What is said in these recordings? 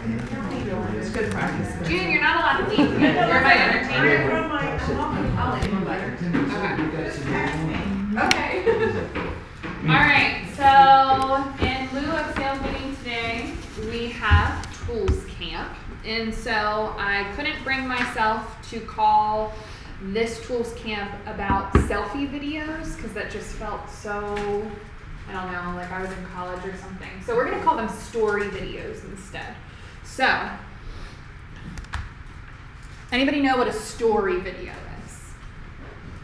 It's good practice. June, you're not allowed to leave. You're my entertainer. I'll leave one better. Okay. Alright, so in lieu of sales meeting today, we have Tools Camp. And so I couldn't bring myself to call this Tools Camp about selfie videos because that just felt so, I don't know, like I was in college or something. So we're going to call them story videos instead. So, anybody know what a story video is?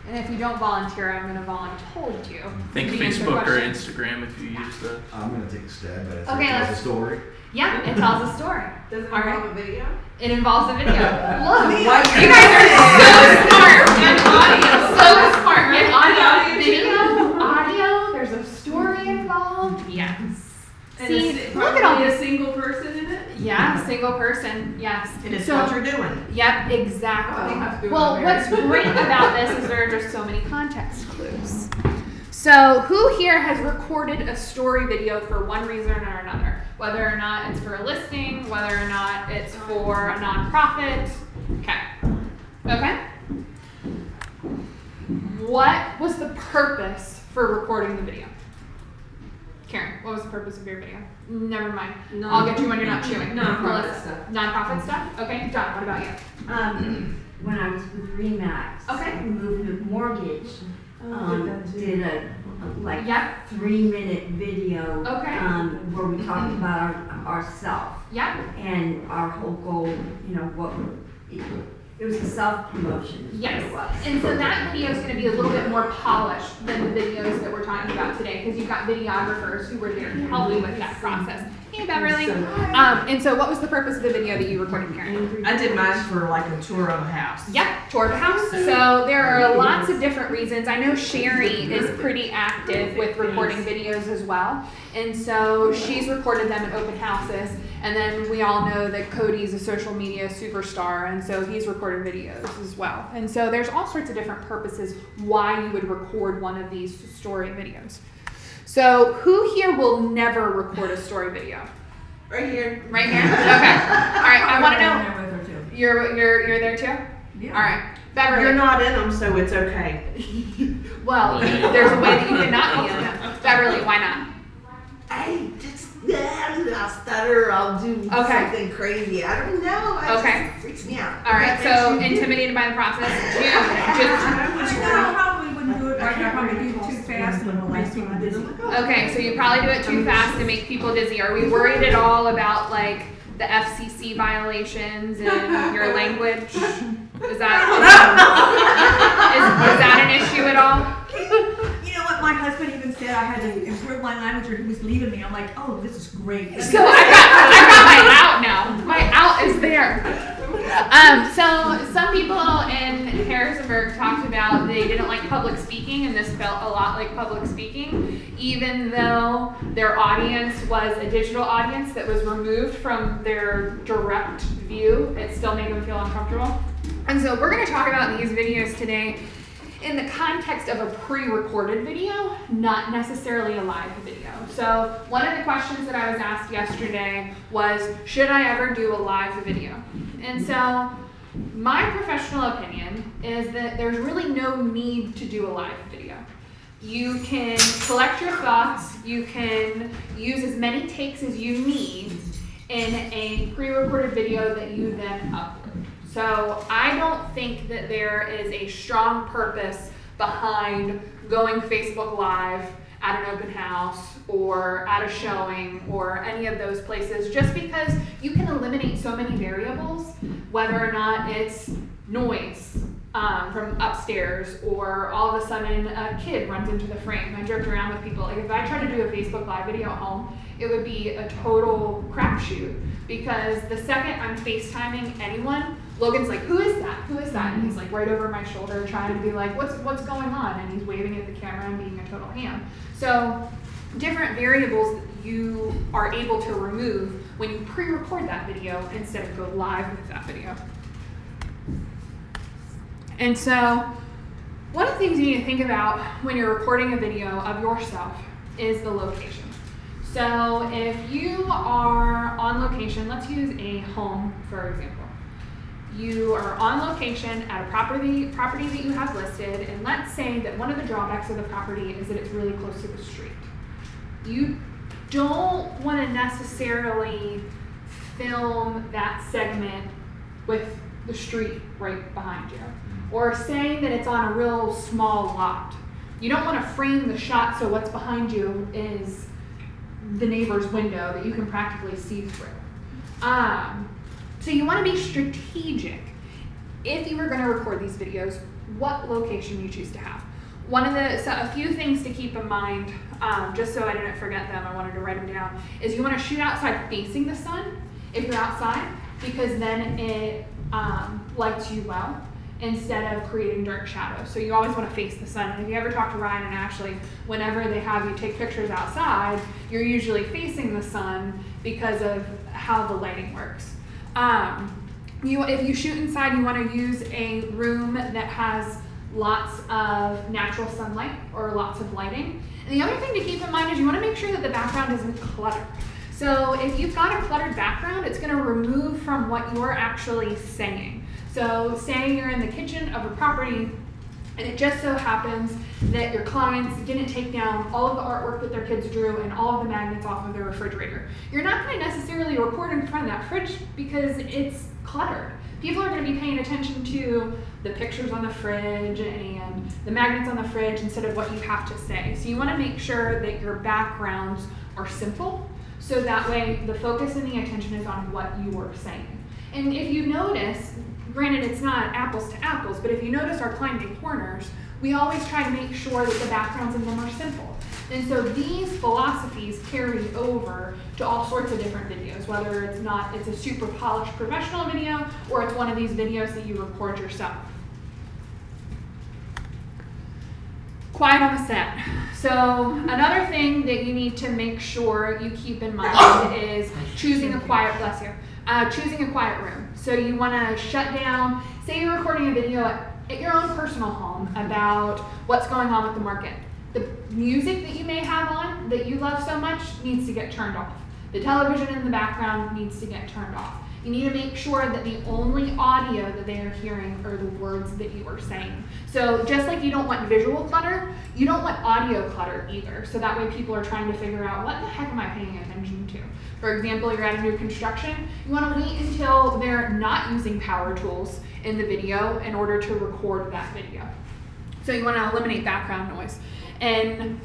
And if you don't volunteer, I'm going to volunteer you. Think Facebook or Instagram if you use that. I'm going to take a stab at it. Okay, It's a story. Yeah, it tells a story. Does it involve a video? It involves a video. Look, What? you guys are so smart. And audio, so smart. And audio, video, audio. There's a story involved. Yes. See, look at all a this. single person in it? Yeah, single person. Yes. And it's So- what you're doing. Yep, exactly. Oh, you have to do it Well, on what's there. great about this is there are just so many context clues. So, who here has recorded a story video for one reason or another? Whether or not it's for a listing, whether or not it's for a nonprofit. Okay. Okay? What was the purpose for recording the video? Karen, what was the purpose of your video? Never mind. I'll get you when you're not chewing. Nonprofit Melissa? stuff. Nonprofit stuff? Okay. John, what about you? When I was with Remax, Okay. Movement Mortgage, did a like Yep. 3-minute video Okay. where we talked about ourselves Yep. and our whole goal. You know what it was a self promotion. Yes. It was. And so that video is going to be a little bit more polished than the videos that we're talking about today because you've got videographers who were there to help you with that process. Hey, Beverly. And so what was the purpose of the video that you recorded, Karen? I did mine for like a tour of a house. Yep, tour of the house. So there are lots of different reasons. I know Sherry is pretty active with recording videos as well. And so she's recorded them at open houses. And then we all know that Cody's a social media superstar, and so he's recorded videos as well. And so there's all sorts of different purposes why you would record one of these story videos. So who here will never record a story video? Right here. Right here? Okay. All right, I want to know. with her too. You're there too? Yeah. All right. Beverly. You're not in them, so it's okay. Well, there's a way that you cannot be in them. Beverly, why not? I'll stutter, I'll do Okay. something crazy. I don't know. Okay. It just freaks me out. All right, so intimidated by the process. June, I probably wouldn't do it right now. Probably do it too fast and it'll make people dizzy. okay, so you probably do it too fast to make people dizzy. Are we worried at all about like the FCC violations and your language? Is that an issue at all? You know what? My husband even said I had to improve my language or he was leaving me. I'm like, oh, this is great. So I got my out now. My out is there. So some people in Harrisonburg talked about they didn't like public speaking, and this felt a lot like public speaking, even though their audience was a digital audience that was removed from their direct view. It still made them feel uncomfortable. And so we're going to talk about these videos today in the context of a pre-recorded video, not necessarily a live video. So one of the questions that I was asked yesterday was, should I ever do a live video? And so my professional opinion is that there's really no need to do a live video. You can collect your thoughts, you can use as many takes as you need in a pre-recorded video that you then upload. So I don't think that there is a strong purpose behind going Facebook Live at an open house or at a showing or any of those places, just because you can eliminate so many variables, whether or not it's noise from upstairs or all of a sudden a kid runs into the frame. I joked around with people, like if I tried to do a Facebook Live video at home, it would be a total crapshoot because the second I'm FaceTiming anyone, Logan's like, who is that? Who is that? And he's like right over my shoulder trying to be like, what's going on? And he's waving at the camera and being a total ham. So different variables that you are able to remove when you pre-record that video instead of go live with that video. And so one of the things you need to think about when you're recording a video of yourself is the location. So if you are on location, let's use a home for example. You are on location at a property that you have listed, and let's say that one of the drawbacks of the property is that it's really close to the street. You don't want to necessarily film that segment with the street right behind you, or say that it's on a real small lot. You don't want to frame the shot so what's behind you is the neighbor's window that you can practically see through. So you want to be strategic. If you were going to record these videos, what location you choose to have. A few things to keep in mind, just so I didn't forget them, I wanted to write them down, is you want to shoot outside facing the sun if you're outside, because then it lights you well instead of creating dark shadows. So you always want to face the sun. And if you ever talk to Ryan and Ashley, whenever they have you take pictures outside, you're usually facing the sun because of how the lighting works. If you shoot inside, you want to use a room that has lots of natural sunlight or lots of lighting. And the other thing to keep in mind is you want to make sure that the background isn't cluttered. So if you've got a cluttered background, it's going to remove from what you're actually saying. So say you're in the kitchen of a property and it just so happens that your clients didn't take down all of the artwork that their kids drew and all of the magnets off of their refrigerator. You're not going to necessarily record in front of that fridge because it's cluttered. People are going to be paying attention to the pictures on the fridge and the magnets on the fridge instead of what you have to say. So you want to make sure that your backgrounds are simple, so that way the focus and the attention is on what you are saying. And if you notice, granted it's not apples to apples, but if you notice our climbing corners, we always try to make sure that the backgrounds in them are simple. And so these philosophies carry over to all sorts of different videos, whether it's a super polished professional video or it's one of these videos that you record yourself. Quiet on the set. So another thing that you need to make sure you keep in mind is choosing a quiet, choosing a quiet room. So you want to shut down, say you're recording a video at your own personal home about what's going on with the market. The music that you may have on that you love so much needs to get turned off. The television in the background needs to get turned off. You need to make sure that the only audio that they are hearing are the words that you are saying. So just like you don't want visual clutter, you don't want audio clutter either. So that way people are trying to figure out, what the heck am I paying attention to? For example, you're at a new construction, you want to wait until they're not using power tools in the video in order to record that video. So you want to eliminate background noise. And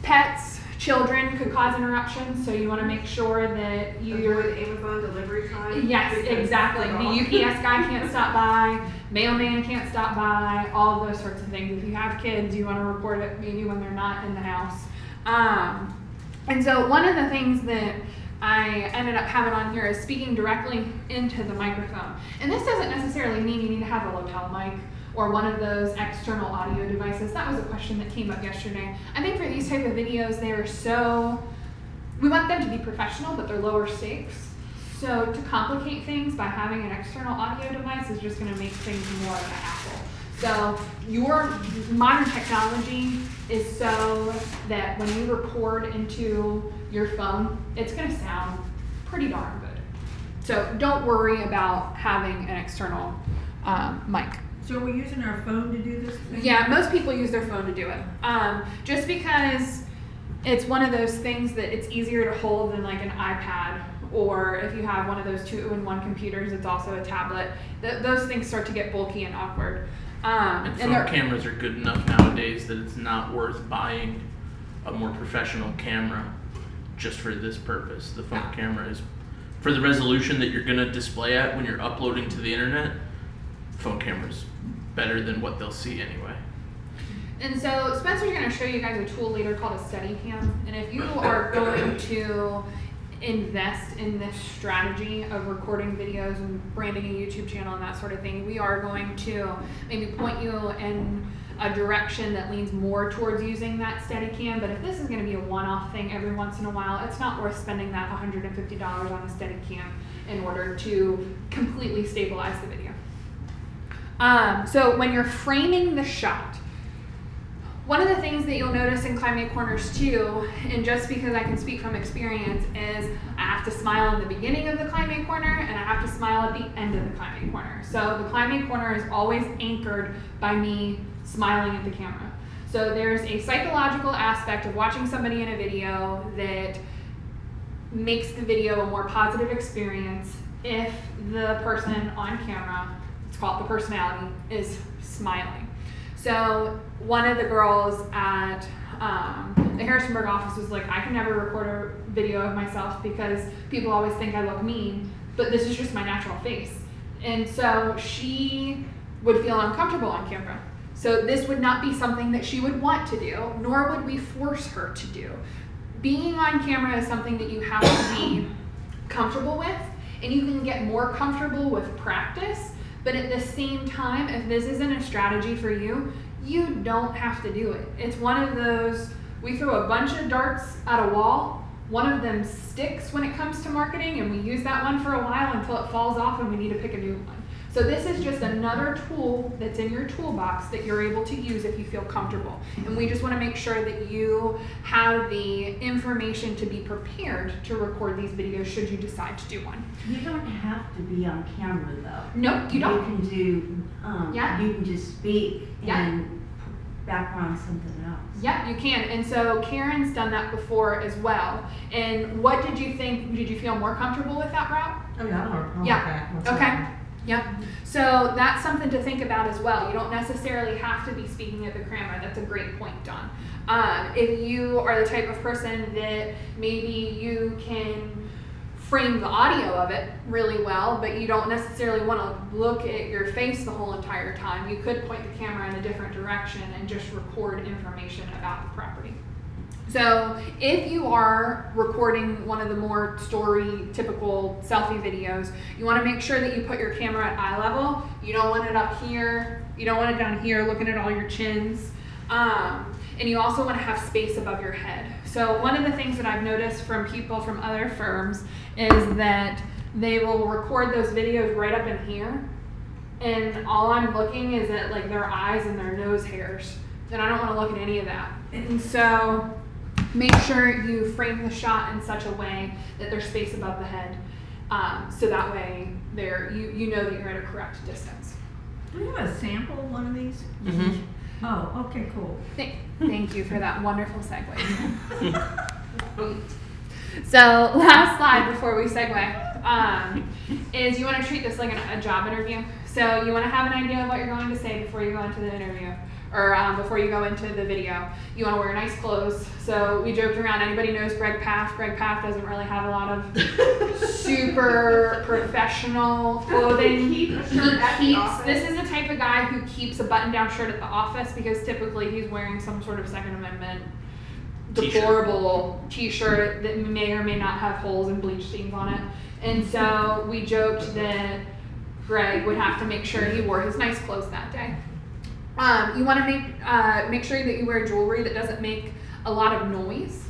pets, children could cause interruptions, so you want to make sure that Avoid Amazon delivery time. Yes, because exactly. they're The off. UPS guy can't stop by, mailman can't stop by, all of those sorts of things. If you have kids, you want to record it maybe when they're not in the house. And so one of the things that I ended up having on here is speaking directly into the microphone. And this doesn't necessarily mean you need to have a lapel mic or one of those external audio devices. That was a question that came up yesterday. I think for these type of videos, we want them to be professional, but they're lower stakes. So to complicate things by having an external audio device is just gonna make things more of a hassle. So your modern technology is so that when you record into your phone, it's gonna sound pretty darn good. So don't worry about having an external mic. So are we using our phone to do this thing? Yeah, most people use their phone to do it. Just because it's one of those things that it's easier to hold than like an iPad, or if you have one of those 2-in-1 computers, it's also a tablet. Those things start to get bulky and awkward. And phone cameras are good enough nowadays that it's not worth buying a more professional camera just for this purpose. The phone camera is, for the resolution that you're going to display at when you're uploading to the internet, phone camera's better than what they'll see anyway. And so Spencer's going to show you guys a tool later called a Steadicam. And if you are going to invest in this strategy of recording videos and branding a YouTube channel and that sort of thing, we are going to maybe point you in a direction that leans more towards using that Steadicam. But if this is going to be a one-off thing every once in a while, it's not worth spending that $150 on a Steadicam in order to completely stabilize the video. So when you're framing the shot, one of the things that you'll notice in Climate Corners too, and just because I can speak from experience, is I have to smile in the beginning of the Climate Corner and I have to smile at the end of the Climate Corner. So the Climate Corner is always anchored by me smiling at the camera. So there's a psychological aspect of watching somebody in a video that makes the video a more positive experience if the person on camera, it's called the personality, is smiling. So one of the girls at the Harrisonburg office was like, I can never record a video of myself because people always think I look mean, but this is just my natural face. And so she would feel uncomfortable on camera. So this would not be something that she would want to do, nor would we force her to do. Being on camera is something that you have to be comfortable with, and you can get more comfortable with practice. But at the same time, if this isn't a strategy for you, you don't have to do it. It's one of those, we throw a bunch of darts at a wall, one of them sticks when it comes to marketing, and we use that one for a while until it falls off and we need to pick a new one. So this is just another tool that's in your toolbox that you're able to use if you feel comfortable. And we just want to make sure that you have the information to be prepared to record these videos should you decide to do one. You don't have to be on camera though. No, you don't. You can do, Yeah. you can just speak Yeah. and background something else. Yeah, you can. And so Karen's done that before as well. And what did you think? Did you feel more comfortable with that route? Oh, yeah, I don't have a problem Yeah. with that. Okay. Yep. So that's something to think about as well. You don't necessarily have to be speaking at the camera. That's a great point, Dawn. If you are the type of person that maybe you can frame the audio of it really well, but you don't necessarily want to look at your face the whole entire time, you could point the camera in a different direction and just record information about the property. So if you are recording one of the more story typical selfie videos, you want to make sure that you put your camera at eye level. You don't want it up here. You don't want it down here looking at all your chins. And you also want to have space above your head. So one of the things that I've noticed from people from other firms is that they will record those videos right up in here. And all I'm looking is at like their eyes and their nose hairs. And I don't want to look at any of that. And so make sure you frame the shot in such a way that there's space above the head, so that way you know that you're at a correct distance. Do you have a sample of one of these? Mm-hmm. Oh, okay, cool. Thank you for that wonderful segue. So last slide before we segue is you want to treat this like a job interview. So you want to have an idea of what you're going to say before you go into the interview. Or before you go into the video. You want to wear nice clothes. So we joked around, anybody knows Greg Paff? Greg Paff doesn't really have a lot of super professional clothing. This is the type of guy who keeps a button-down shirt at the office because typically he's wearing some sort of Second Amendment deplorable t-shirt that may or may not have holes and bleach stains on it. And so we joked that Greg would have to make sure he wore his nice clothes that day. You want to make sure that you wear jewelry that doesn't make a lot of noise.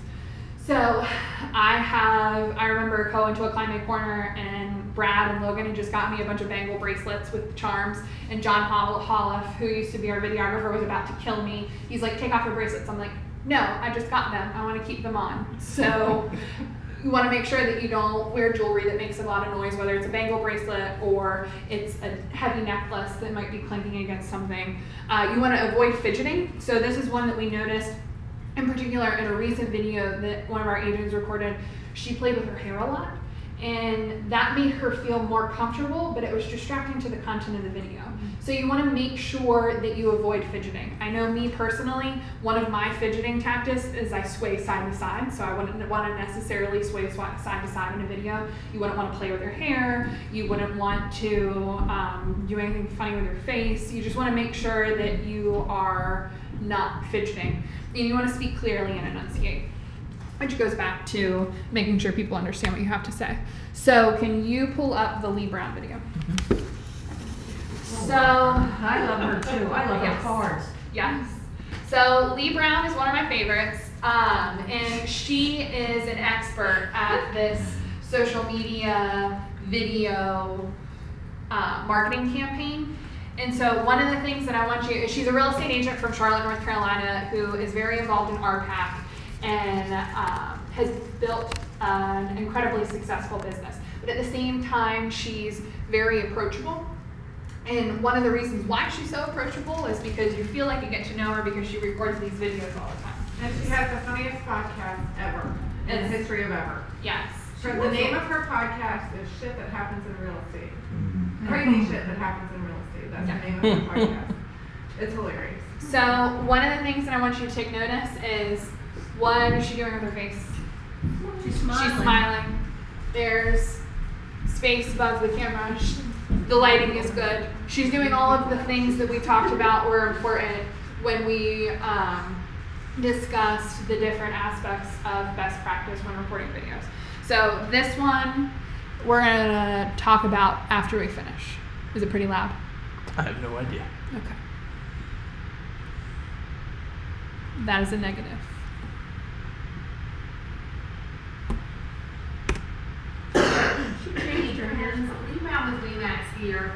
So I remember going to a Climate Corner and Brad and Logan had just got me a bunch of bangle bracelets with charms, and John Holliff, who used to be our videographer, was about to kill me. He's like, take off your bracelets. I'm like, no, I just got them. I want to keep them on. So you want to make sure that you don't wear jewelry that makes a lot of noise, whether it's a bangle bracelet or it's a heavy necklace that might be clinking against something. You want to avoid fidgeting. So this is one that we noticed in particular in a recent video that one of our agents recorded. She played with her hair a lot, and that made her feel more comfortable, but it was distracting to the content of the video. So you want to make sure that you avoid fidgeting. I know me personally, one of my fidgeting tactics is I sway side to side, so I wouldn't want to necessarily sway side to side in a video. You wouldn't want to play with your hair, you wouldn't want to do anything funny with your face. You just want to make sure that you are not fidgeting. And you want to speak clearly and enunciate, which goes back to making sure people understand what you have to say. So can you pull up the Lee Brown video? Mm-hmm. So I love her too. I love Yes. her cards. yes. So Lee Brown is one of my favorites, and she is an expert at this social media video marketing campaign. And so one of the things that I want you, she's a real estate agent from Charlotte, North Carolina, who is very involved in RPAC and has built an incredibly successful business. But at the same time, she's very approachable. And one of the reasons why she's so approachable is because you feel like you get to know her because she records these videos all the time. And she has the funniest podcast ever in the history of ever. Yes. So the name of her podcast is Shit That Happens in Real Estate. Crazy shit that happens in real estate. That's the name of her podcast. It's hilarious. So one of the things that I want you to take notice is, what is she doing with her face? She's smiling. She's smiling. There's space above the camera. The lighting is good. She's doing all of the things that we talked about were important when we discussed the different aspects of best practice when recording videos. So this one we're gonna talk about after we finish. Is it pretty loud? I have no idea. Okay. That is a negative. Hey, friends, Lee Brown with Remax here.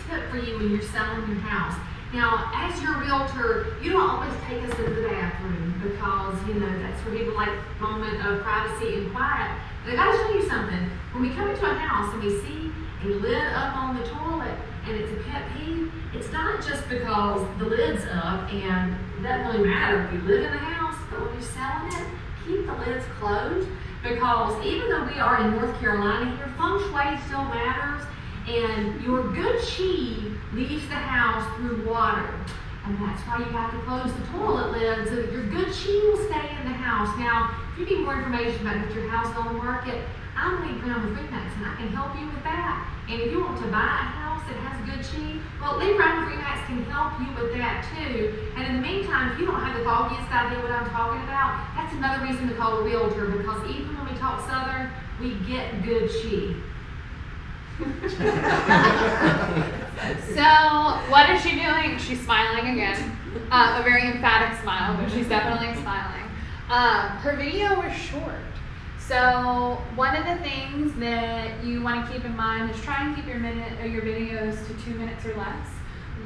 Tip for you when you're selling your house. Now, as your realtor, you don't always take us into the bathroom because, that's where people like a moment of privacy and quiet. But I gotta show you something. When we come into a house and we see a lid up on the toilet and it's a pet peeve, it's not just because the lid's up and it doesn't really matter if you live in the house, but when you're selling it, keep the lids closed. Because even though we are in North Carolina here, feng shui still matters, and your good chi leaves the house through water. And that's why you have to close the toilet lid so that your good chi will stay in the house. Now, if you need more information about get your house on the market, I'm Lee Brown with Remax, and I can help you with that. And if you want to buy a house that has good chi, well, Lee Brown with Remax can help you with that too. And in the meantime, if you don't have the foggiest idea what I'm talking about, that's another reason to call a realtor, because even when we talk Southern, we get good chi. So what is she doing? She's smiling again. A very emphatic smile, but she's definitely smiling. Her video was short. So one of the things that you want to keep in mind is try and keep your videos to 2 minutes or less.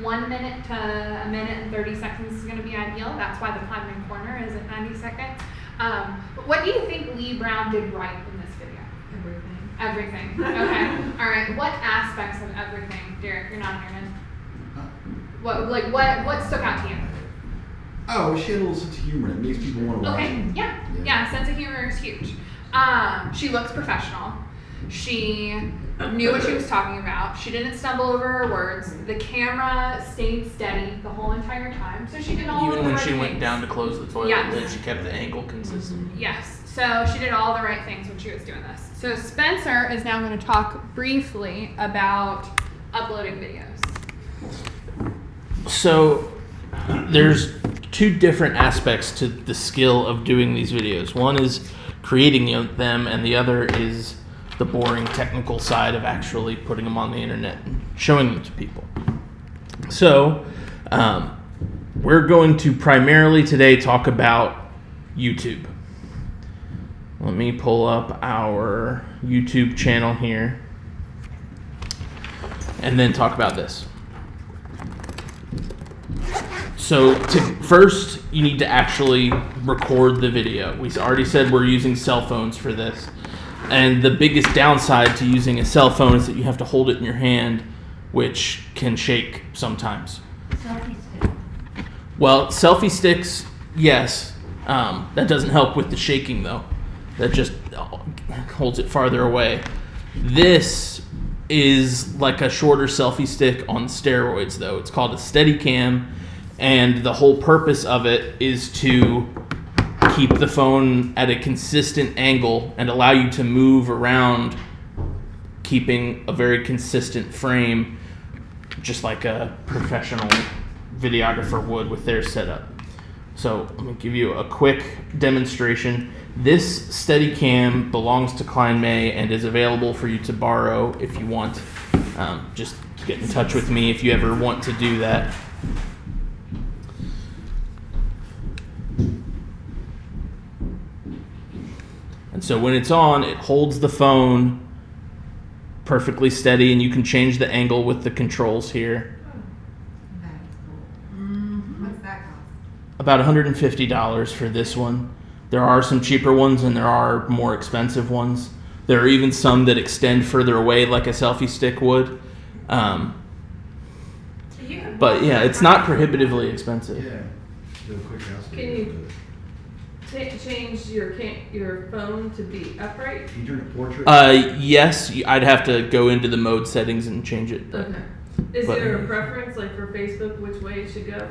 1 minute to a minute and 30 seconds is going to be ideal. That's why the climbing corner is at 90 seconds. But what do you think Lee Brown did right in this video? Everything. Okay. All right. What aspects of everything, Derek? You're not here, man. What stuck out to you? Oh, she had a little sense of humor. It makes people want to watch Okay. it. Yeah. Sense of humor is huge. She looks professional. She knew what she was talking about. She didn't stumble over her words. The camera stayed steady the whole entire time. So she did all of Even the when right she things. went down to close the toilet, Yes. lid, she kept the angle consistent. Yes. So she did all the right things when she was doing this. So Spencer is now going to talk briefly about uploading videos. So there's two different aspects to the skill of doing these videos. One is creating them, and the other is the boring technical side of actually putting them on the internet and showing them to people. So we're going to primarily today talk about YouTube. Let me pull up our YouTube channel here and then talk about this. So first, you need to actually record the video. We already said we're using cell phones for this. And the biggest downside to using a cell phone is that you have to hold it in your hand, which can shake sometimes. Selfie stick. Well, selfie sticks, yes. That doesn't help with the shaking, though. That just holds it farther away. This is like a shorter selfie stick on steroids, though. It's called a Steadicam, and the whole purpose of it is to keep the phone at a consistent angle and allow you to move around, keeping a very consistent frame, just like a professional videographer would with their setup. So let me give you a quick demonstration. This Steadicam belongs to Klein May and is available for you to borrow if you want. Just get in touch with me if you ever want to do that. And so when it's on, it holds the phone perfectly steady, and you can change the angle with the controls here. about $150 for this one. There are some cheaper ones and there are more expensive ones. There are even some that extend further away like a selfie stick would. But yeah, it's not prohibitively expensive. Yeah. Do a quick house. Can you change your phone to be upright? Can you turn it portrait? Yes, I'd have to go into the mode settings and change it. But, Okay. Is but- there a preference, like for Facebook, which way it should go?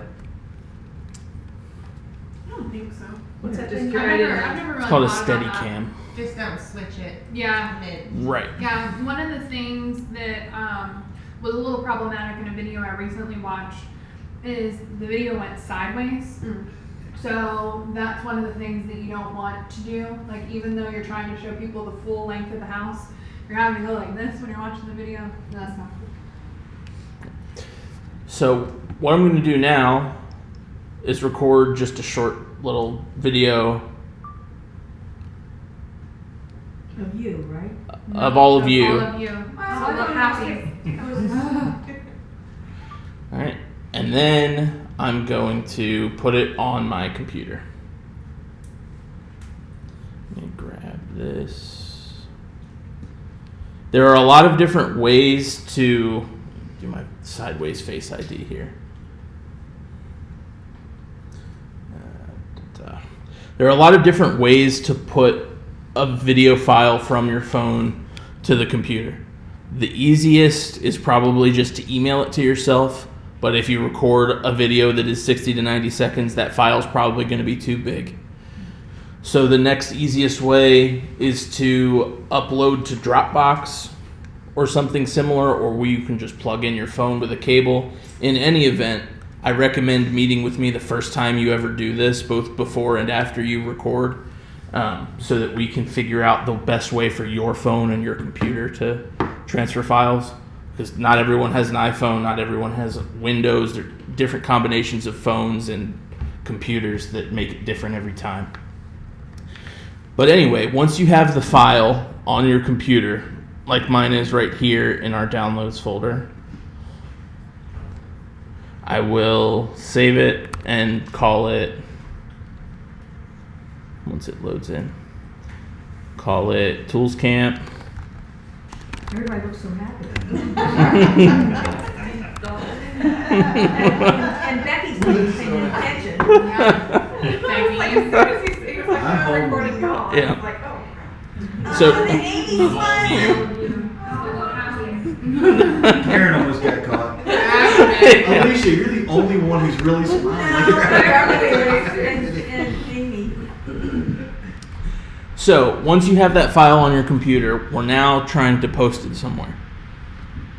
I don't think so. What's that? Just I've curious. never really It's called a thought steady about that. cam. Just don't switch it Yeah. mid. Right. Yeah, one of the things that was a little problematic in a video I recently watched is the video went sideways. So that's one of the things that you don't want to do. Like, even though you're trying to show people the full length of the house, you're having to go like this when you're watching the video. That's not cool. So what I'm going to do now is record just a short little video Of you, right? of all of All you. of you. Well, So I look don't happy. All right. And then I'm going to put it on my computer. Let me grab this. There are a lot of different ways to do my sideways face ID here. There are a lot of different ways to put a video file from your phone to the computer. The easiest is probably just to email it to yourself, but if you record a video that is 60 to 90 seconds, that file's probably going to be too big. So the next easiest way is to upload to Dropbox or something similar, or where you can just plug in your phone with a cable. In any event, I recommend meeting with me the first time you ever do this, both before and after you record, so that we can figure out the best way for your phone and your computer to transfer files. Because not everyone has an iPhone, not everyone has Windows. There are different combinations of phones and computers that make it different every time. But anyway, once you have the file on your computer, like mine is right here in our downloads folder, I will save it and call it, once it loads in, call it Tools Camp. Everybody looks so happy. And Becky's not paying attention. Like, as soon as he was like, I'm I'm home. recording call. Yeah. I was like, oh. So, the Amy's one. Karen almost got caught. Yeah. Alicia, you're the only one who's really smiling. And Amy. So once you have that file on your computer, we're now trying to post it somewhere.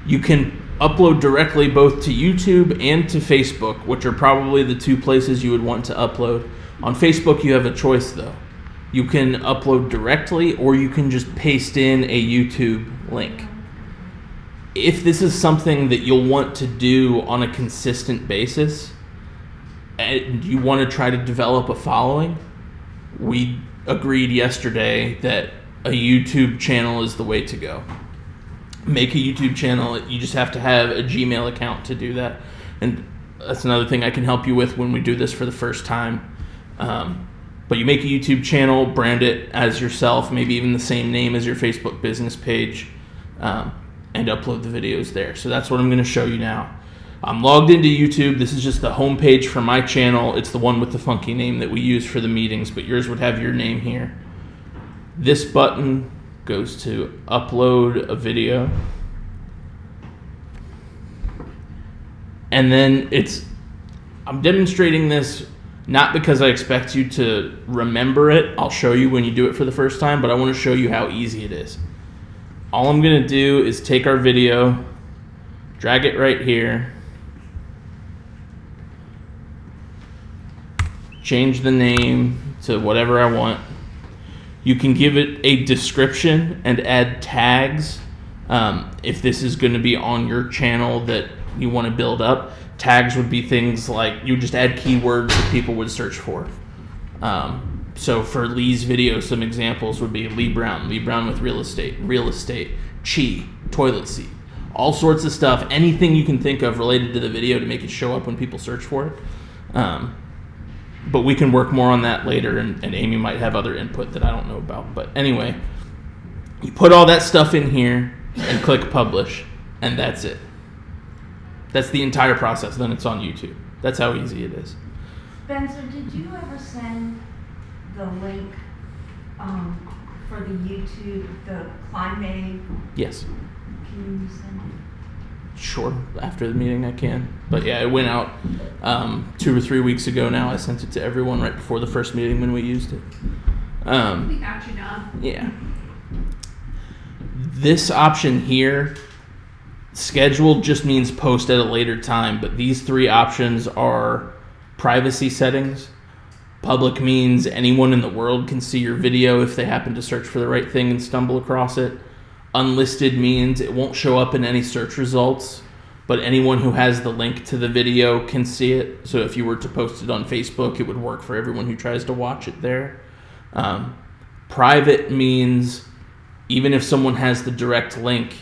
You can upload directly both to YouTube and to Facebook, which are probably the two places you would want to upload. On Facebook, you have a choice though. You can upload directly, or you can just paste in a YouTube link. If this is something that you'll want to do on a consistent basis, and you want to try to develop a following, we agreed yesterday that a YouTube channel is the way to go. Make a YouTube channel. You just have to have a Gmail account to do that. And that's another thing I can help you with when we do this for the first time. But you make a YouTube channel, brand it as yourself, maybe even the same name as your Facebook business page, and upload the videos there. So that's what I'm going to show you now. I'm logged into YouTube. This is just the home page for my channel. It's the one with the funky name that we use for the meetings, but yours would have your name here. This button goes to upload a video. And then I'm demonstrating this not because I expect you to remember it. I'll show you when you do it for the first time, but I want to show you how easy it is. All I'm going to do is take our video, drag it right here, change the name to whatever I want. You can give it a description and add tags. If this is going to be on your channel that you want to build up, tags would be things like you just add keywords that people would search for. So for Lee's video, some examples would be Lee Brown with real estate, Chi, toilet seat, all sorts of stuff, anything you can think of related to the video to make it show up when people search for it. But we can work more on that later, and Amy might have other input that I don't know about. But anyway, you put all that stuff in here and click publish, and that's it. That's the entire process. Then it's on YouTube. That's how easy it is. Spencer, did you ever send the link for the YouTube, the Climate? Yes. Can you send it? Sure, after the meeting I can. But yeah, it went out 2 or 3 weeks ago now. I sent it to everyone right before the first meeting when we used it. We got you done. Yeah. This option here, scheduled, just means post at a later time, but these 3 options are privacy settings. Public means anyone in the world can see your video if they happen to search for the right thing and stumble across it. Unlisted means it won't show up in any search results, but anyone who has the link to the video can see it. So if you were to post it on Facebook, it would work for everyone who tries to watch it there. Private means even if someone has the direct link,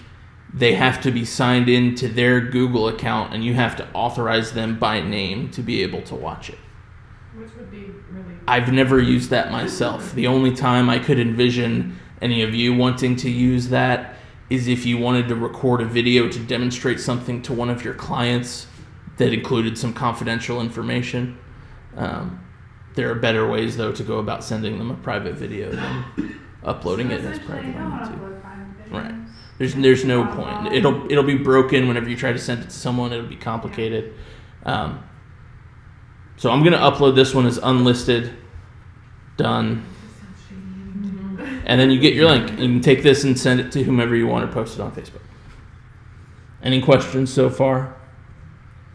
they have to be signed in to their Google account, and you have to authorize them by name to be able to watch it. Which would be really. I've never used that myself. The only time I could envision any of you wanting to use that is if you wanted to record a video to demonstrate something to one of your clients that included some confidential information. There are better ways, though, to go about sending them a private video than uploading it as private on YouTube. Right. There's no point. It'll be broken whenever you try to send it to someone. It'll be complicated. So I'm gonna upload this one as unlisted. Done. And then you get your link. You can take this and send it to whomever you want or post it on Facebook. Any questions so far?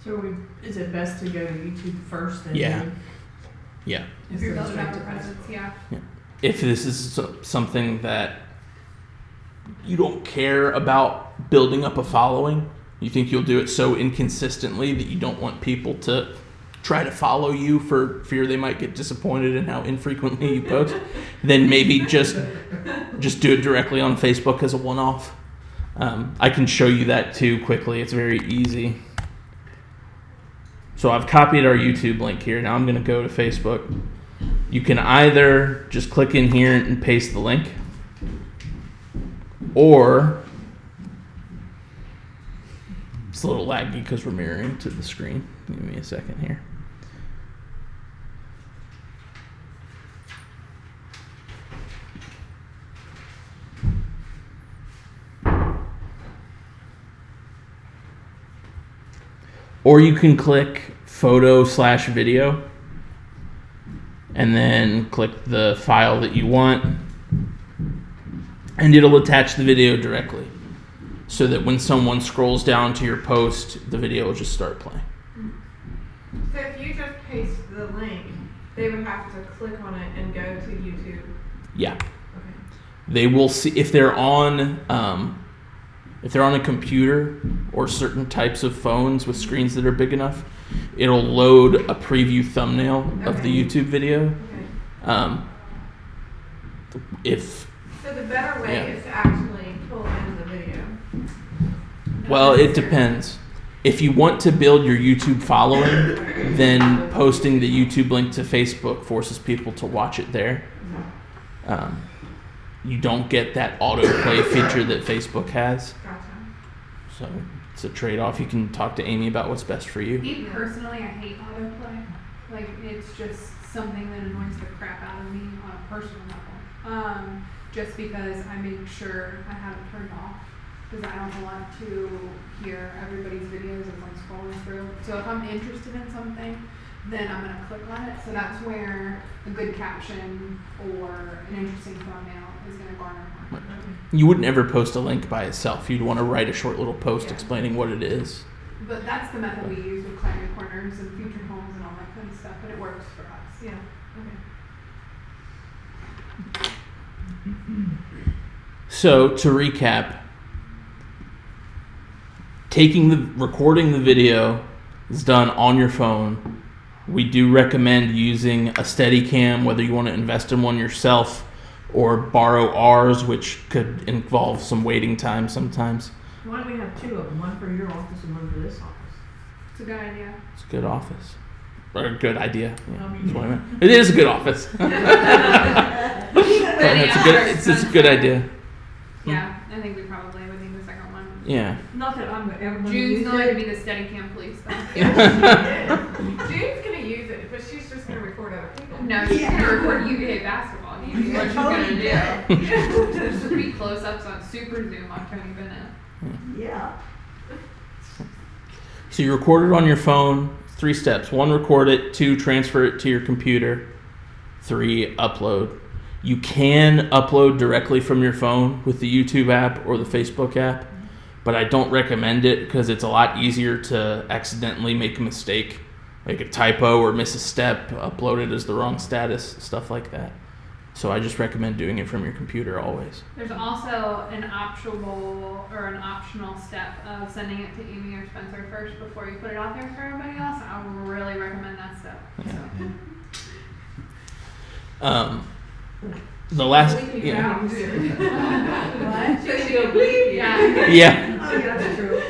So is it best to go to YouTube first? And Yeah. then Yeah. If you're instead of building up a straight to presence, Facebook? yeah. If this is something that you don't care about building up a following, you think you'll do it so inconsistently that you don't want people to try to follow you for fear they might get disappointed in how infrequently you post, then maybe just do it directly on Facebook as a one-off. I can show you that too quickly. It's very easy. So I've copied our YouTube link here. Now I'm going to go to Facebook. You can either just click in here and paste the link, or it's a little laggy because we're mirroring to the screen. Give me a second here. Or you can click photo/video and then click the file that you want, and it'll attach the video directly so that when someone scrolls down to your post, the video will just start playing. So if you just paste the link, they would have to click on it and go to YouTube. Yeah. Okay. They will see if they're on a computer or certain types of phones with screens that are big enough, it'll load a preview thumbnail of the YouTube video. Okay. So the better way Yeah. is to actually pull in the video. Well, it depends. If you want to build your YouTube following, then posting the YouTube link to Facebook forces people to watch it there. You don't get that autoplay feature that Facebook has. Gotcha. So it's a trade-off. You can talk to Amy about what's best for you. Me personally, I hate autoplay. Like, it's just something that annoys the crap out of me on a personal level. Just because I make sure I have it turned off. Because I don't want to hear everybody's videos as I'm scrolling through. So if I'm interested in something, then I'm going to click on it. So that's where a good caption or an interesting thumbnail is going to garner more. You wouldn't ever post a link by itself. You'd want to write a short little post Yeah. explaining what it is. But that's the method we use with Climate Corners and Featured Homes and all that kind of stuff. But it works for us. Yeah. Okay. So to recap, recording the video is done on your phone. We do recommend using a Steadicam, whether you want to invest in one yourself or borrow ours, which could involve some waiting time sometimes. Why don't we have two of them? One for your office and one for this office? It's a good idea. It's a good office. or a good idea. Yeah, that's what I meant. It is a good office. It's a good idea. Yeah, I think we probably would need the second one. Yeah. Not that I'm ever going to June's use going to it. be the Steadicam police, though. June's gonna use it, but she's just gonna record other people. No, she's going to record UVA basketball games. What she's going to do. Just be close-ups on Super Zoom on Tony Bennett. Yeah. So you record it on your phone. 3 steps. 1, record it. 2, transfer it to your computer. 3, upload. You can upload directly from your phone with the YouTube app or the Facebook app, but I don't recommend it because it's a lot easier to accidentally make a mistake, like a typo or miss a step, upload it as the wrong status, stuff like that. So I just recommend doing it from your computer always. There's also an optional step of sending it to Amy or Spencer first before you put it out there for everybody else. I would really recommend that step. So. The last, What? yeah. Oh, yeah, that's true.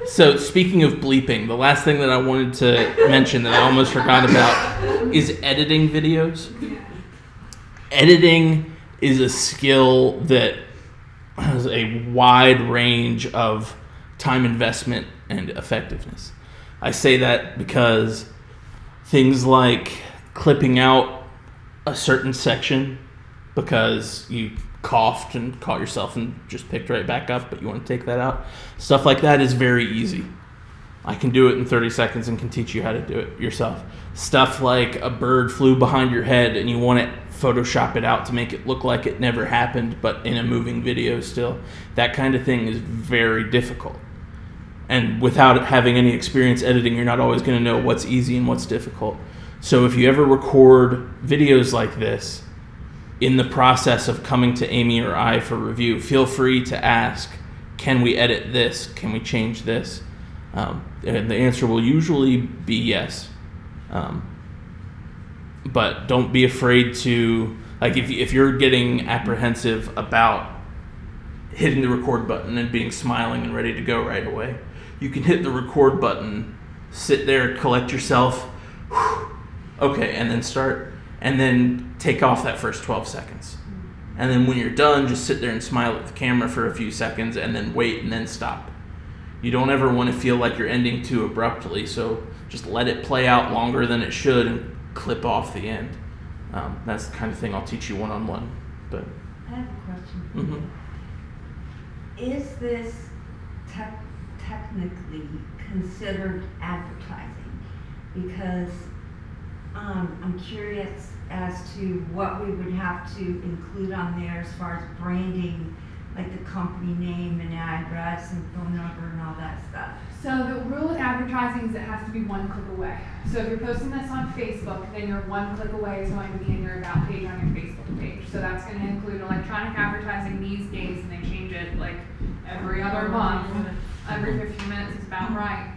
So speaking of bleeping, the last thing that I wanted to mention that I almost forgot about is editing videos. Editing is a skill that has a wide range of time investment and effectiveness. I say that because things like clipping out a certain section because you coughed and caught yourself and just picked right back up, but you want to take that out. Stuff like that is very easy. I can do it in 30 seconds and can teach you how to do it yourself. Stuff like a bird flew behind your head and you want to Photoshop it out to make it look like it never happened, but in a moving video still. That kind of thing is very difficult. And without having any experience editing, you're not always going to know what's easy and what's difficult. So if you ever record videos like this, in the process of coming to Amy or I for review, feel free to ask, can we edit this? Can we change this? And the answer will usually be yes. But don't be afraid to, like if you're getting apprehensive about hitting the record button and being smiling and ready to go right away, you can hit the record button, sit there, collect yourself, okay, and then start, and then take off that first 12 seconds. And then when you're done, just sit there and smile at the camera for a few seconds and then wait and then stop. You don't ever want to feel like you're ending too abruptly, so just let it play out longer than it should and clip off the end. That's the kind of thing I'll teach you one-on-one. But I have a question for you. Is this technically considered advertising? Because I'm curious as to what we would have to include on there as far as branding, like the company name and address and phone number and all that stuff. So the rule with advertising is it has to be one click away. So if you're posting this on Facebook, then your one click away is going to be in your about page on your Facebook page. So that's going to include electronic advertising these days, and they change it like every other month. Every 15 minutes is about right.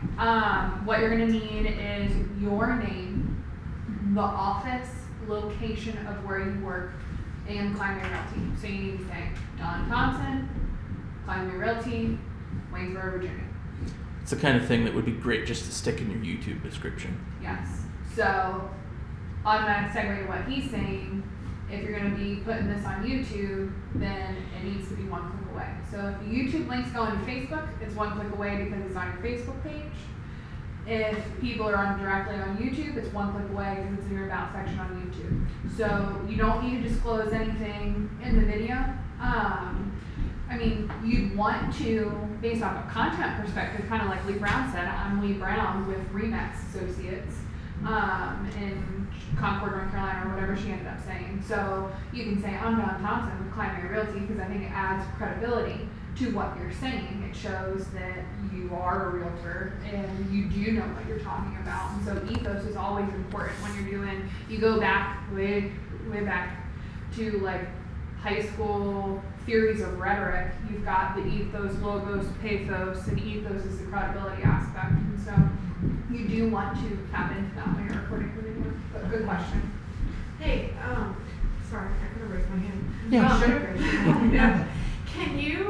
What you're going to need is your name, the office, location of where you work, and Climate Realty. So you need to say Don Thompson, Climate Realty, Waynesboro, Virginia. it's the kind of thing that would be great just to stick in your YouTube description. Yes. So, automatic segue to what he's saying, if you're going to be putting this on YouTube, then it needs to be one click away. So if the YouTube links go into Facebook, it's one click away because it's on your Facebook page. If people are directly on YouTube, it's one click away because it's in your About section on YouTube. So you don't need to disclose anything in the video. I mean, you'd want to, based off a content perspective, kind of like Lee Brown said, I'm Lee Brown with Remax Associates in Concord, North Carolina, or whatever she ended up saying. So you can say, I'm Don Thompson with Climate Realty, because I think it adds credibility to what you're saying. It shows that you are a realtor and you do know what you're talking about. And so ethos is always important when you're doing, you go back, way back to like high school theories of rhetoric. You've got the ethos, logos, pathos, and ethos is the credibility aspect. And so you do want to tap into that when you're recording the video. But good question. Hey, sorry, I could have raised my hand. Yeah, sure. Yeah. Can you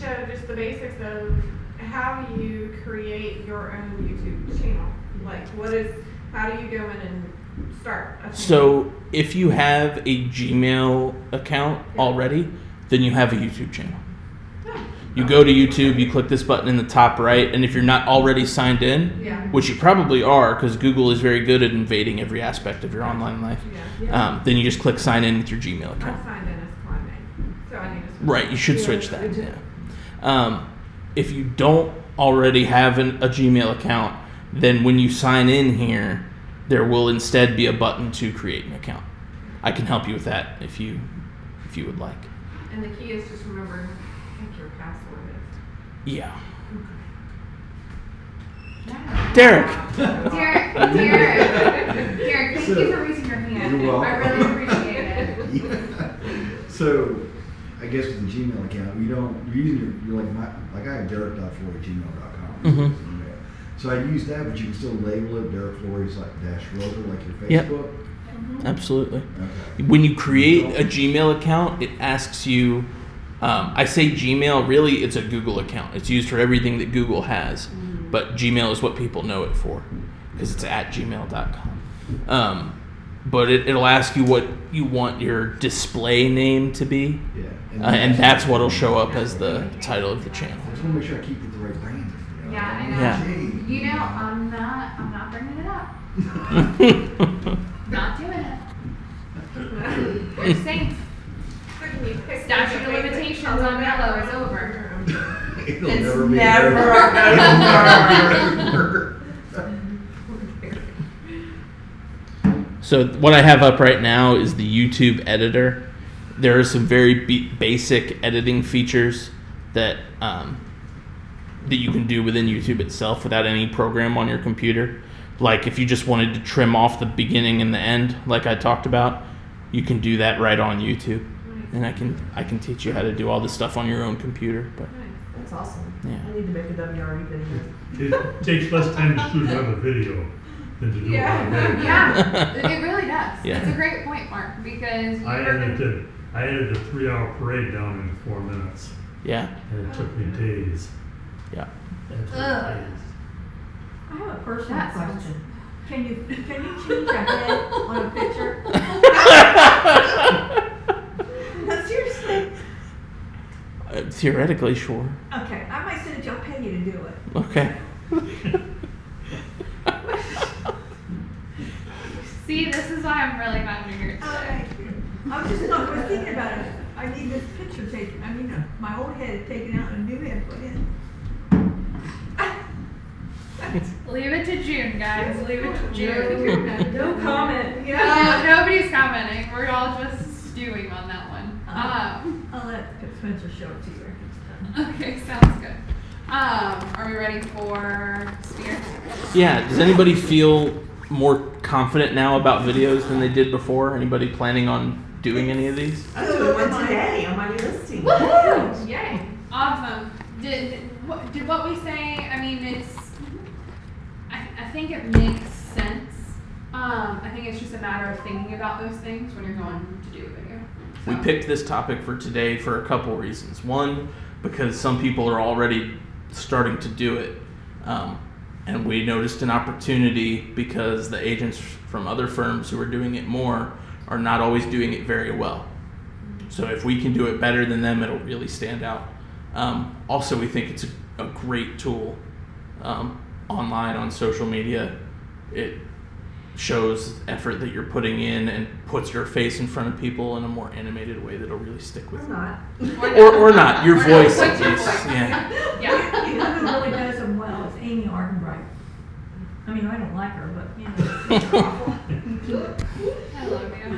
show just the basics of how you create your own YouTube channel? Like, what is How do you go in and start a channel? So if you have a Gmail account already, then you have a YouTube channel. You go to YouTube, you click this button in the top right, and if you're not already signed in, Yeah. which you probably are because Google is very good at invading every aspect of your online life, Yeah. then you just click sign in with your Gmail account. I'm signed in as Kwame, so I need to switch. Right, you should switch that. Yeah. If you don't already have a Gmail account, then when you sign in here, there will instead be a button to create an account. I can help you with that if you would like. And the key is just remember what your password is. Yeah. Derek. Derek, thank you for raising your hand. You're welcome. I really appreciate it. So, I guess with the Gmail account, you're using you're like I have derek.flory@gmail.com. Mhm. So I use that, but you can still label it Derek Flory's --Rover, like your Yep. Facebook. Absolutely. Okay. When you create a Gmail account, it asks you, I say Gmail, really it's a Google account. It's used for everything that Google has, but Gmail is what people know it for because it's at gmail.com. But it'll ask you what you want your display name to be, Yeah. and that's what'll show up as the title of the channel. I just want to make sure I keep it the right brand. Yeah, I know. Yeah. You know, I'm not bringing it up. Not doing it. We're safe. So can you pick Statute your of favorite limitations color on back? yellow is over. It'll It's never be never over. So what I have up right now is the YouTube editor. There are some very basic editing features that that you can do within YouTube itself without any program on your computer. Like if you just wanted to trim off the beginning and the end, like I talked about, you can do that right on YouTube. And I can teach you how to do all this stuff on your own computer. But That's awesome. Yeah. I need to make a WRE video. It takes less time to shoot another video than to do Yeah. a video. Yeah, it really does. Yeah. It's a great point, Mark, because I you're edited a 3-hour parade down in 4 minutes, yeah, and it took me days. yeah. Absolute Ugh. days. I have a personal That sounds- question. Can you change a head on a picture? No, seriously. Theoretically, sure. Okay, I might send it to you. I'll pay you to do it. Okay. See, this is why I'm really glad you're here today. I was just I was thinking about it. I need this picture taken. I mean, my old head taken out and a new head put in. Leave it to June, guys. Leave it to June. No comment. Nobody's commenting. We're all just stewing on that one. I'll let Spencer show it to you next time. Okay, sounds good. Are we ready for Sphere? Yeah. Does anybody feel more confident now about videos than they did before? Anybody planning on doing any of these? I'm doing one today on my new listing. Woohoo! Yay. Awesome. Did what we say? I mean, it's. I think it makes sense. I think it's just a matter of thinking about those things when you're going to do a video. We So- picked this topic for today for a couple reasons. One, because some people are already starting to do it. And we noticed an opportunity because the agents from other firms who are doing it more are not always doing it very well. So if we can do it better than them, it'll really stand out. Also, we think it's a great tool online on social media. It shows effort that you're putting in and puts your face in front of people in a more animated way that'll really stick with Or them. not. Or not, your Or not. voice What's at your least. voice? Yeah. Yeah. You know who really does them well? It's Amy Ardenbright. I mean, I don't like her, but you know, she's awful. I love you.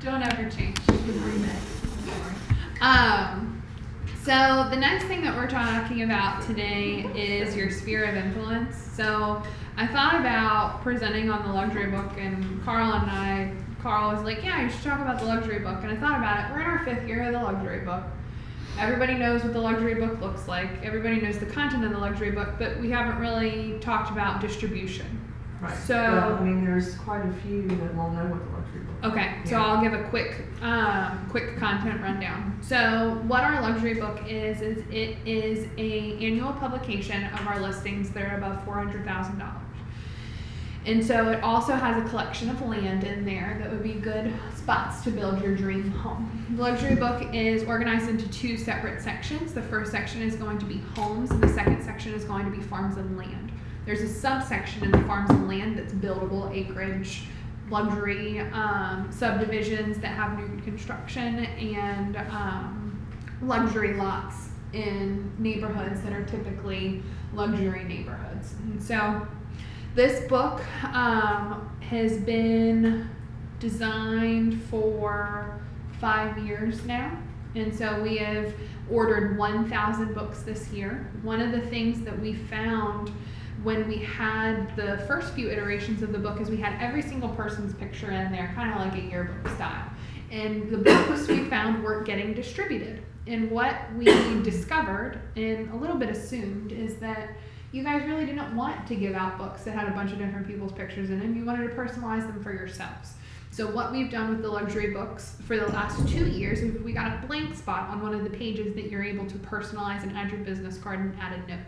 Don't ever change. She's remake. So the next thing that we're talking about today is your sphere of influence. So I thought about presenting on the luxury book, and Carl was like, yeah, you should talk about the luxury book. And I thought about it. We're in our 5th year of the luxury book. Everybody knows what the luxury book looks like. Everybody knows the content of the luxury book, but we haven't really talked about distribution. Right. So- Well, I mean, there's quite a few that will know what the luxury book is. Okay, so Yeah. I'll give a quick content rundown. So what our luxury book is it is a annual publication of our listings that are above $400,000. And so it also has a collection of land in there that would be good spots to build your dream home. The luxury book is organized into 2 separate sections. The first section is going to be homes, and the second section is going to be farms and land. There's a subsection in the farms and land that's buildable acreage, luxury subdivisions that have new construction, and luxury lots in neighborhoods that are typically luxury neighborhoods. And so this book has been designed for 5 years now. And so we have ordered 1,000 books this year. One of the things that we found when we had the first few iterations of the book is we had every single person's picture in there, kind of like a yearbook style. And the books we found weren't getting distributed. And what we discovered, and a little bit assumed, is that you guys really didn't want to give out books that had a bunch of different people's pictures in them. You wanted to personalize them for yourselves. So what we've done with the luxury books for the last 2 years is we got a blank spot on one of the pages that you're able to personalize and add your business card and add a note.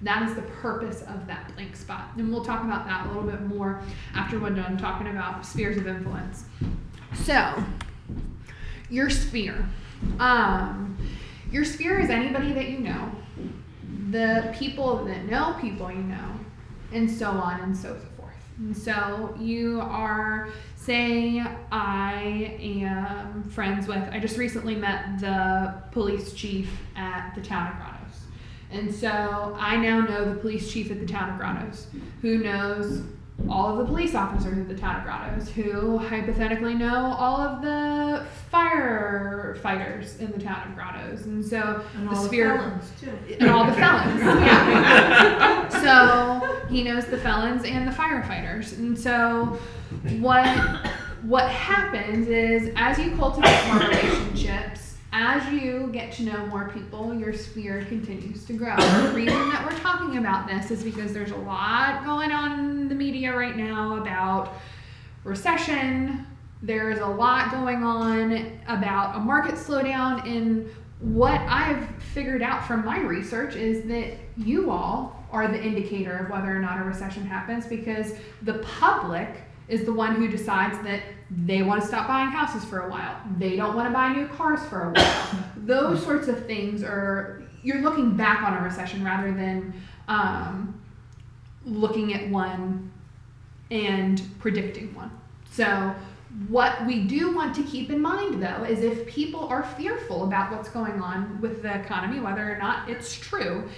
That is the purpose of that blank spot. And we'll talk about that a little bit more after we're done talking about spheres of influence. So, your sphere. Your sphere is anybody that you know, the people that know people you know, and so on and so forth. And so you are, say I am friends with, I just recently met the police chief at the town of Grottos. And so I now know the police chief at the town of Grottos, who knows all of the police officers at the town of Grottos, who hypothetically know all of the firefighters in the town of Grottos. And so And the all sphere, the felons, too. and all the felons, yeah. So he knows the felons and the firefighters. And so what happens is, as you cultivate more relationships, as you get to know more people, your sphere continues to grow. The reason that we're talking about this is because there's a lot going on in the media right now about recession. There's a lot going on about a market slowdown. And what I've figured out from my research is that you all are the indicator of whether or not a recession happens, because the public is the one who decides that they want to stop buying houses for a while. They don't want to buy new cars for a while. Those sorts of things are, you're looking back on a recession rather than looking at one and predicting one. So what we do want to keep in mind, though, is if people are fearful about what's going on with the economy, whether or not it's true,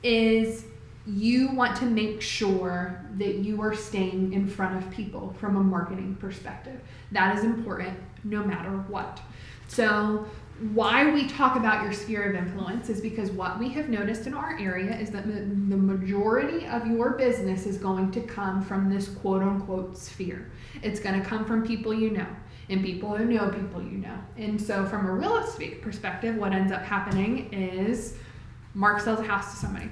is you want to make sure that you are staying in front of people from a marketing perspective. That is important no matter what. So why we talk about your sphere of influence is because what we have noticed in our area is that the majority of your business is going to come from this quote unquote sphere. It's going to come from people you know and people who know people you know. And so from a real estate perspective, what ends up happening is Mark sells a house to somebody.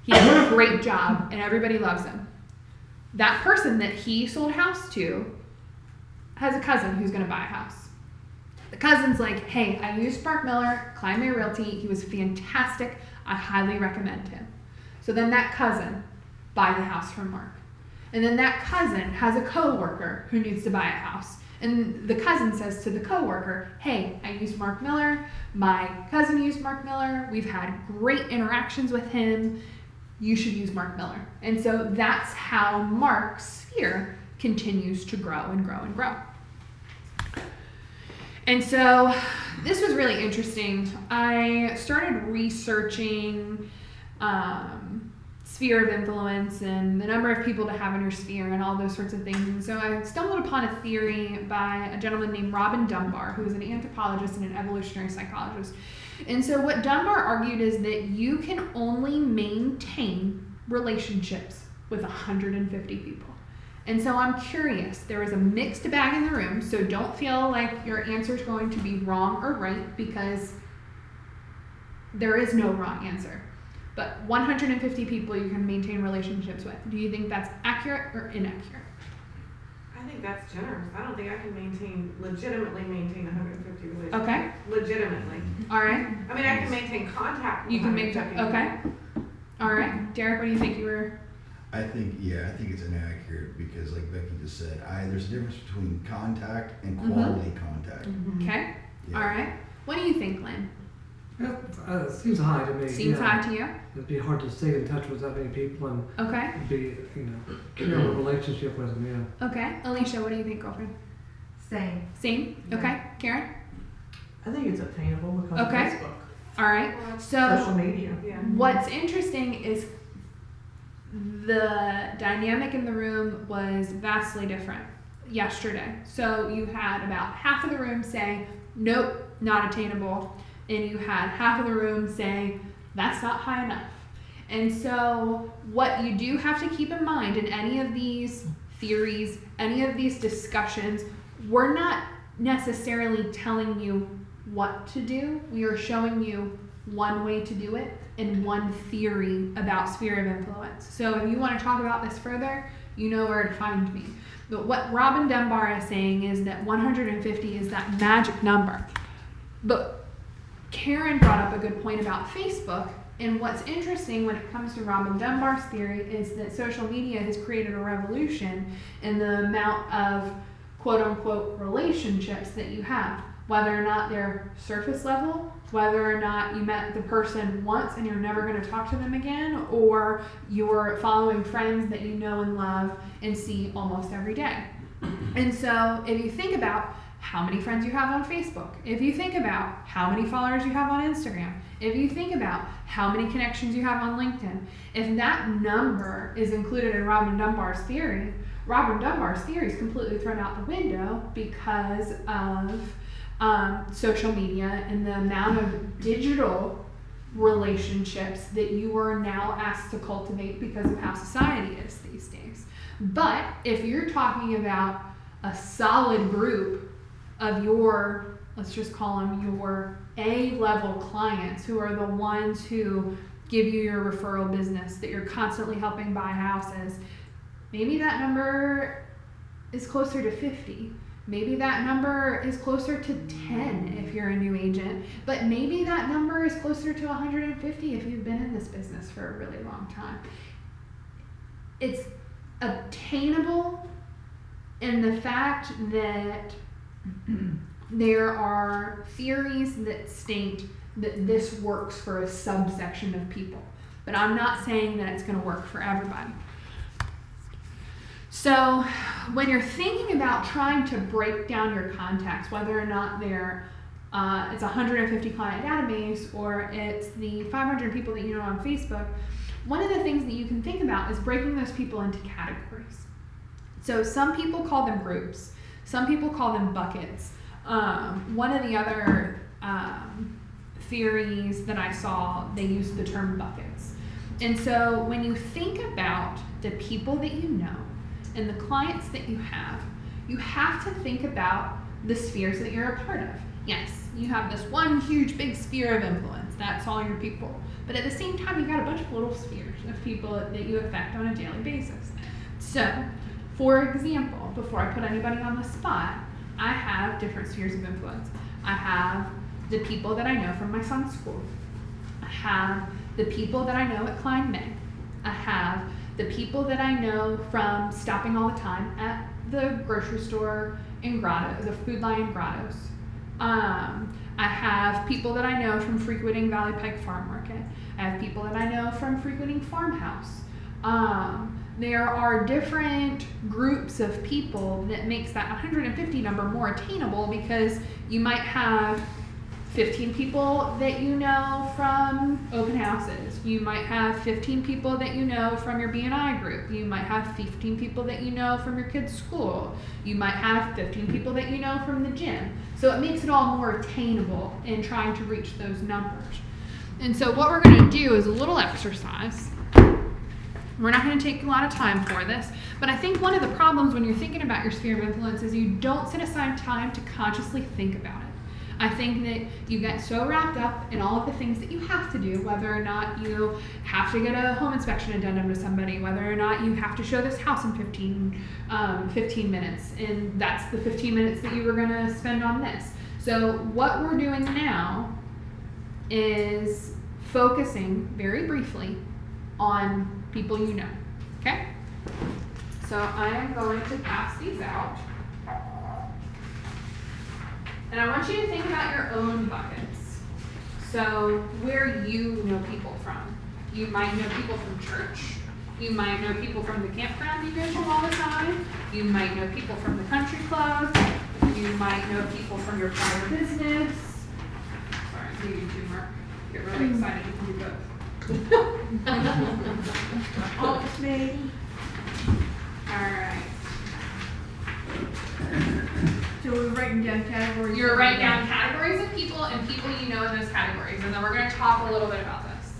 He does a great job and everybody loves him. That person that he sold a house to has a cousin who's going to buy a house. The cousin's like, hey, I used Mark Miller, Climate Realty. He was fantastic. I highly recommend him. So then that cousin buys the house from Mark. And then that cousin has a coworker who needs to buy a house. And the cousin says to the coworker, hey, I used Mark Miller. My cousin used Mark Miller. We've had great interactions with him. You should use Mark Miller. And so that's how Mark's sphere continues to grow and grow and grow. And so this was really interesting. I started researching sphere of influence and the number of people to have in your sphere and all those sorts of things. And so I stumbled upon a theory by a gentleman named Robin Dunbar, who is an anthropologist and an evolutionary psychologist. And so what Dunbar argued is that you can only maintain relationships with 150 people. And so I'm curious, there is a mixed bag in the room, so don't feel like your answer is going to be wrong or right, because there is no wrong answer. But 150 people you can maintain relationships with. Do you think that's accurate or inaccurate? I think that's generous. I don't think I can legitimately maintain 150 relationships. Okay. Legitimately. All right. I mean, I can maintain contact with You can maintain, 150 okay. All right. Derek, what do you think? You were I think it's inaccurate because, like Becky just said, there's a difference between contact and quality contact. Okay. Yeah. All right. What do you think, Lynn? It seems high to me. Seems high to you? It'd be hard to stay in touch with that many people and Okay. keep a relationship with them. Yeah. Okay. Alicia, what do you think, girlfriend? Same. Same? Okay. Karen? I think it's attainable because of Okay. Facebook, All right. social So media. Yeah. what's interesting is the dynamic in the room was vastly different yesterday. So you had about half of the room saying, nope, not attainable. And you had half of the room saying, that's not high enough. And so what you do have to keep in mind in any of these theories, any of these discussions, we're not necessarily telling you what to do. We are showing you one way to do it and one theory about sphere of influence. So if you want to talk about this further, you know where to find me. But what Robin Dunbar is saying is that 150 is that magic number. But Karen brought up a good point about Facebook. And what's interesting when it comes to Robin Dunbar's theory is that social media has created a revolution in the amount of quote unquote relationships that you have, whether or not they're surface level, whether or not you met the person once and you're never going to talk to them again, or you're following friends that you know and love and see almost every day. And so if you think about how many friends you have on Facebook, if you think about how many followers you have on Instagram, if you think about how many connections you have on LinkedIn, if that number is included in Robin Dunbar's theory is completely thrown out the window because of social media and the amount of digital relationships that you are now asked to cultivate because of how society is these days. But if you're talking about a solid group of your, let's just call them your A-level clients, who are the ones who give you your referral business that you're constantly helping buy houses, maybe that number is closer to 50. Maybe that number is closer to 10 if you're a new agent, but maybe that number is closer to 150 if you've been in this business for a really long time. It's obtainable in the fact that there are theories that state that this works for a subsection of people, but I'm not saying that it's going to work for everybody. So when you're thinking about trying to break down your contacts, whether or not they're it's a 150 client database or it's the 500 people that you know on Facebook, one of the things that you can think about is breaking those people into categories. So some people call them groups, some people call them buckets. One of the other theories that I saw, they used the term buckets. And so when you think about the people that you know and the clients that you have to think about the spheres that you're a part of. Yes, you have this one huge big sphere of influence. That's all your people. But at the same time, you got a bunch of little spheres of people that you affect on a daily basis. So, for example, before I put anybody on the spot, I have different spheres of influence. I have the people that I know from my son's school. I have the people that I know at Klein May. I have the people that I know from stopping all the time at the grocery store in Grotto, the Food Lion Grottos. I have people that I know from frequenting Valley Pike Farm Market. I have people that I know from frequenting Farmhouse. There are different groups of people that makes that 150 number more attainable, because you might have 15 people that you know from open houses. You might have 15 people that you know from your B&I group. You might have 15 people that you know from your kid's school. You might have 15 people that you know from the gym. So it makes it all more attainable in trying to reach those numbers. And so what we're going to do is a little exercise. We're not going to take a lot of time for this, but I think one of the problems when you're thinking about your sphere of influence is you don't set aside time to consciously think about it. I think that you get so wrapped up in all of the things that you have to do, whether or not you have to get a home inspection addendum to somebody, whether or not you have to show this house in 15 minutes, and that's the 15 minutes that you were going to spend on this. So what we're doing now is focusing very briefly on people you know. Okay. So I am going to pass these out. And I want you to think about your own buckets. So where you know people from. You might know people from church. You might know people from the campground you go to all the time. You might know people from the country club. You might know people from your prior business. Sorry, I gave you two more. Get really excited you can do both. Office name. Alright. So we're writing down categories. You're writing down categories of people and people you know in those categories. And then we're going to talk a little bit about this.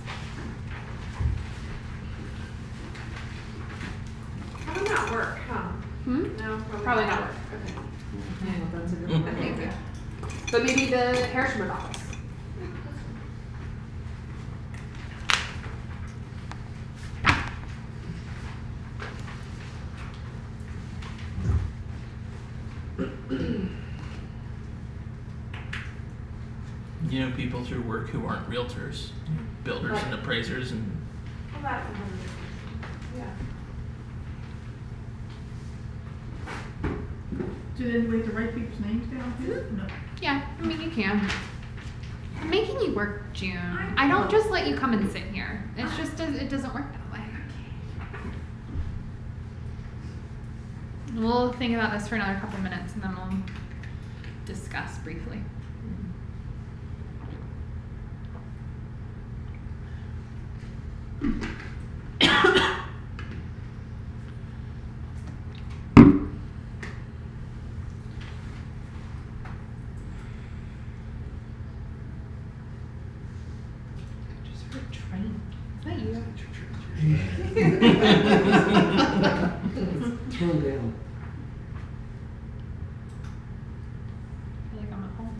Probably not work, huh? No, Probably not work. Okay. well, that's a good one. I think that. But maybe the Harrisonburg office. You know people through work who aren't realtors, builders and appraisers and Well, that's 100. Yeah. So then we have to write people's names down too? No. Yeah, I mean you can. I'm making you work, June. I don't just let you come and sit here. It's just it doesn't work that way. We'll think about this for another couple minutes and then we'll discuss briefly. I just heard train. Is that you? Turn down. I feel like I'm at home.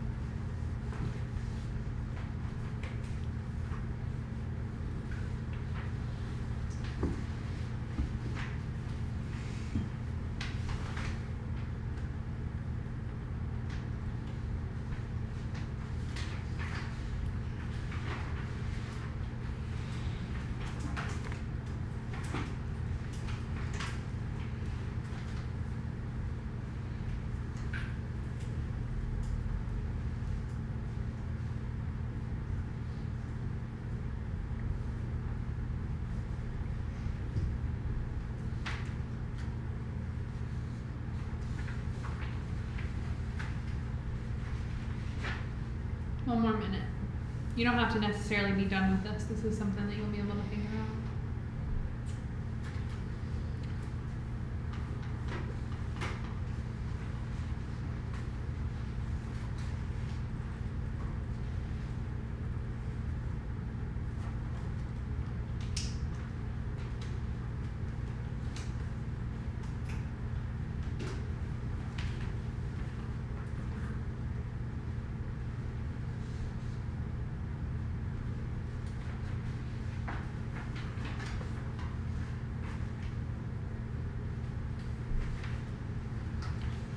One more minute. You don't have to necessarily be done with this. This is something that you'll be able to figure out.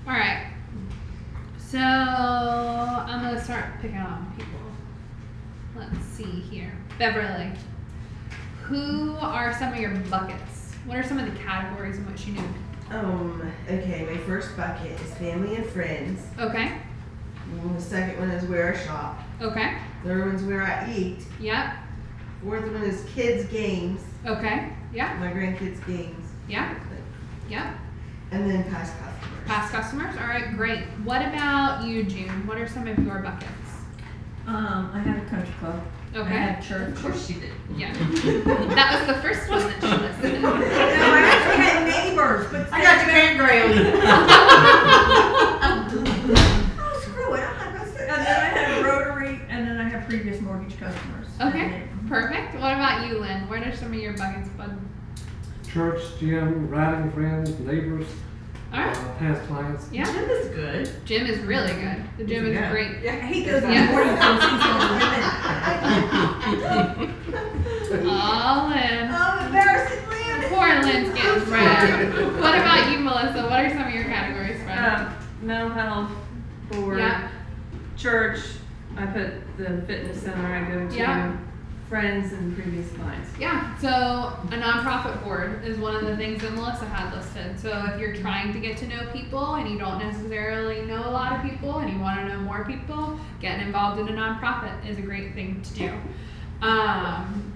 All right. So I'm gonna start picking on people. Let's see here. Beverly, who are some of your buckets? What are some of the categories in which you know? Okay, my first bucket is family and friends. Okay. And the second one is where I shop. Okay. Third one's where I eat. Yep. Fourth one is kids' games. Okay. Yep. My grandkids' games. Yep. Yep. And then past customers. Past customers. All right. Great. What about you, June? What are some of your buckets? I had a country club. I Okay. had church. Of course she did. Yeah. That was the first one that she listed. No, I actually had neighbors, but. I got your campground. Oh, screw it, I'm not gonna say. And then I had a Rotary, and then I had previous mortgage customers. Okay. Perfect. What about you, Lynn? What are some of your buckets, bud? Church, gym, riding friends, neighbors, All right. past clients. Yeah. Jim is good. Gym is really good. The gym is Yeah. great. He goes in the Yeah. morning, so he's on the All in. Oh, embarrassing, Lynn. Poor Lynn's getting red. What about you, Melissa? What are some of your categories, friend? Mental health, for Yeah. church, I put the fitness center I go to. Yeah. friends and previous clients. Yeah, so a nonprofit board is one of the things that Melissa had listed. So if you're trying to get to know people and you don't necessarily know a lot of people and you want to know more people, getting involved in a nonprofit is a great thing to do.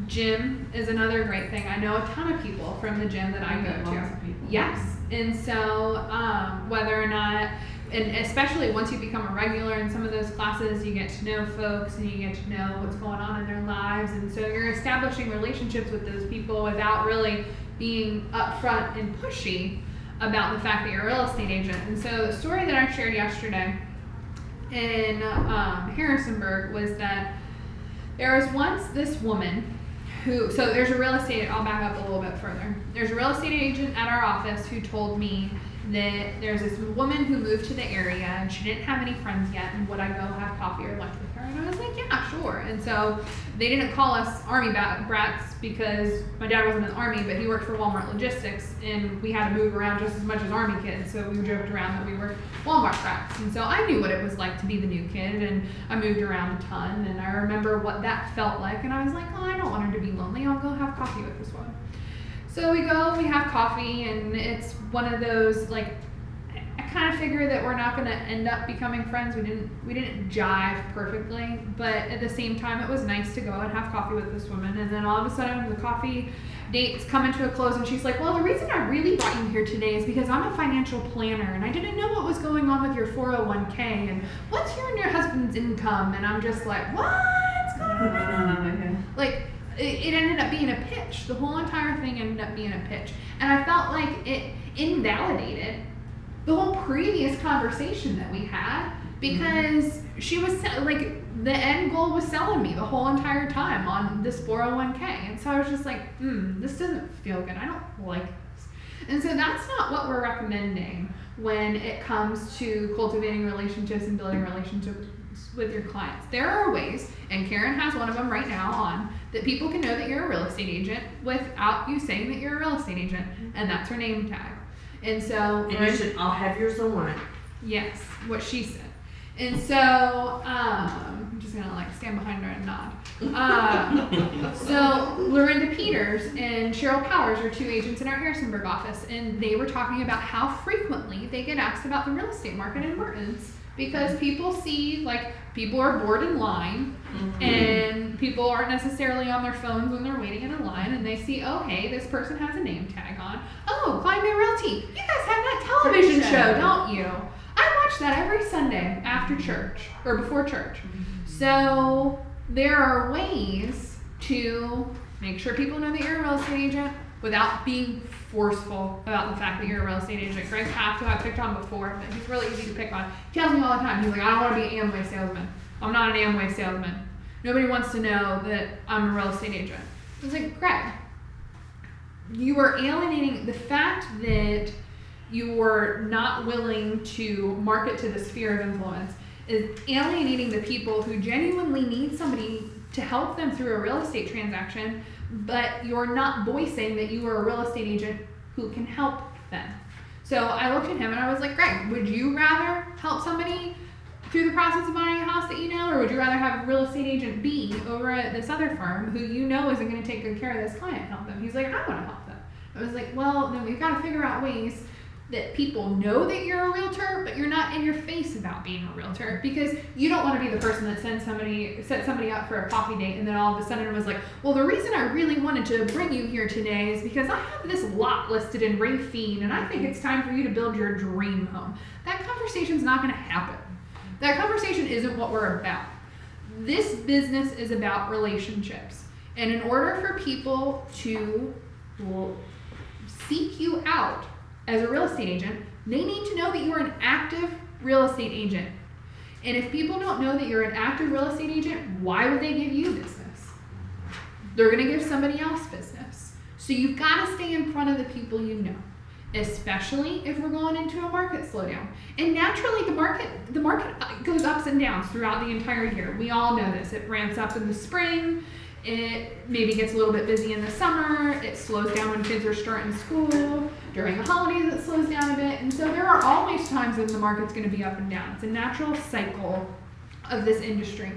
Gym is another great thing. I know a ton of people from the gym that I go Lots to. of people. Yes, and so whether or not, and especially once you become a regular in some of those classes, you get to know folks and you get to know what's going on in their lives, and so you're establishing relationships with those people without really being upfront and pushy about the fact that you're a real estate agent. And so the story that I shared yesterday in Harrisonburg was that there was once this woman who, so there's a real estate, I'll back up a little bit further. There's a real estate agent at our office who told me that there's this woman who moved to the area and she didn't have any friends yet, and would I go have coffee or lunch with her? And I was like, yeah, sure. And so they didn't call us Army brats because my dad wasn't in the Army, but he worked for Walmart Logistics, and we had to move around just as much as Army kids, so we joked around that we were Walmart brats. And so I knew what it was like to be the new kid, and I moved around a ton, and I remember what that felt like, and I was like, oh, I don't want her to be lonely, I'll go have coffee with this woman. So we go, we have coffee, and it's one of those, like, I kind of figure that we're not going to end up becoming friends. We didn't jive perfectly, but at the same time, it was nice to go and have coffee with this woman. And then all of a sudden, the coffee date's coming to a close, and she's like, well, the reason I really brought you here today is because I'm a financial planner, and I didn't know what was going on with your 401k, and what's your and your husband's income? And I'm just like, what's going on? Like, it ended up being a pitch. The whole entire thing ended up being a pitch. And I felt like it invalidated the whole previous conversation that we had, because she was like, the end goal was selling me the whole entire time on this 401k. And so I was just like, this doesn't feel good. I don't like this. And so that's not what we're recommending when it comes to cultivating relationships and building relationships with your clients. There are ways, and Karen has one of them right now on, that people can know that you're a real estate agent without you saying that you're a real estate agent, and that's her name tag. And so, And you should all have yours on. yes, what she said. And so, I'm just gonna like stand behind her and nod. So Lorinda Peters and Cheryl Powers are two agents in our Harrisonburg office, and they were talking about how frequently they get asked about the real estate market in Mertens, because people see, like, people are bored in line, and people aren't necessarily on their phones when they're waiting in a line, and they see, oh, hey, this person has a name tag on. Oh, Climate Realty, you guys have that television show, don't you? I watch that every Sunday after church, or before church. So there are ways to make sure people know that you're a real estate agent without being forceful about the fact that you're a real estate agent. Greg Paff, who I picked on before, but he's really easy to pick on. He tells me all the time, he's like, I don't want to be an Amway salesman. I'm not an Amway salesman. Nobody wants to know that I'm a real estate agent. I was like, Greg, you are alienating the fact that you are not willing to market to the sphere of influence is alienating the people who genuinely need somebody to help them through a real estate transaction, but you're not voicing that you are a real estate agent who can help them. So I looked at him and I was like, Greg, would you rather help somebody through the process of buying a house that you know, or would you rather have real estate agent B over at this other firm who you know isn't going to take good care of this client and help them? He's like, I want to help them. I was like, well, then we've got to figure out ways that people know that you're a realtor, but you're not in your face about being a realtor, because you don't want to be the person that set somebody up for a coffee date and then all of a sudden was like, well, the reason I really wanted to bring you here today is because I have this lot listed in Rafine and I think it's time for you to build your dream home. That conversation's not going to happen. That conversation isn't what we're about. This business is about relationships. And in order for people to seek you out as a real estate agent, they need to know that you are an active real estate agent. And if people don't know that you're an active real estate agent, why would they give you business? They're going to give somebody else business. So you've got to stay in front of the people you know, especially if we're going into a market slowdown. And naturally, the market goes ups and downs throughout the entire year. We all know this. It ramps up in the spring. It maybe gets a little bit busy in the summer. It slows down when kids are starting school. During the holidays, it slows down a bit. And so there are always times when the market's going to be up and down. It's a natural cycle of this industry.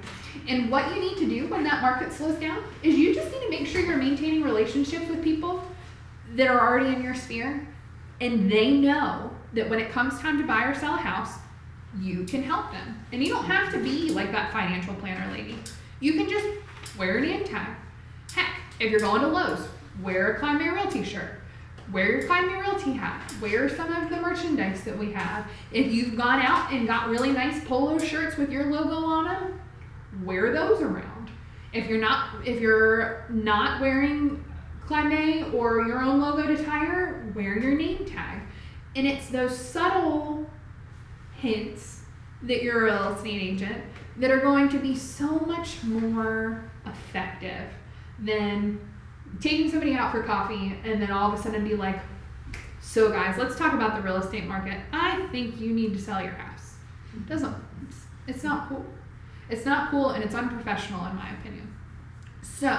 And what you need to do when that market slows down is you just need to make sure you're maintaining relationships with people that are already in your sphere, and they know that when it comes time to buy or sell a house, you can help them. And you don't have to be like that financial planner lady. You can just wear a name tag. Heck, if you're going to Lowe's, wear a Climb May Realty shirt. Wear your Climb May Realty hat. Wear some of the merchandise that we have. If you've gone out and got really nice polo shirts with your logo on them, wear those around. If you're not wearing Climb May or your own logo attire, wear your name tag. And it's those subtle hints that you're a real estate agent that are going to be so much more effective than taking somebody out for coffee and then all of a sudden be like, so guys, let's talk about the real estate market. I think you need to sell your house. It's not cool. It's not cool, and it's unprofessional in my opinion. So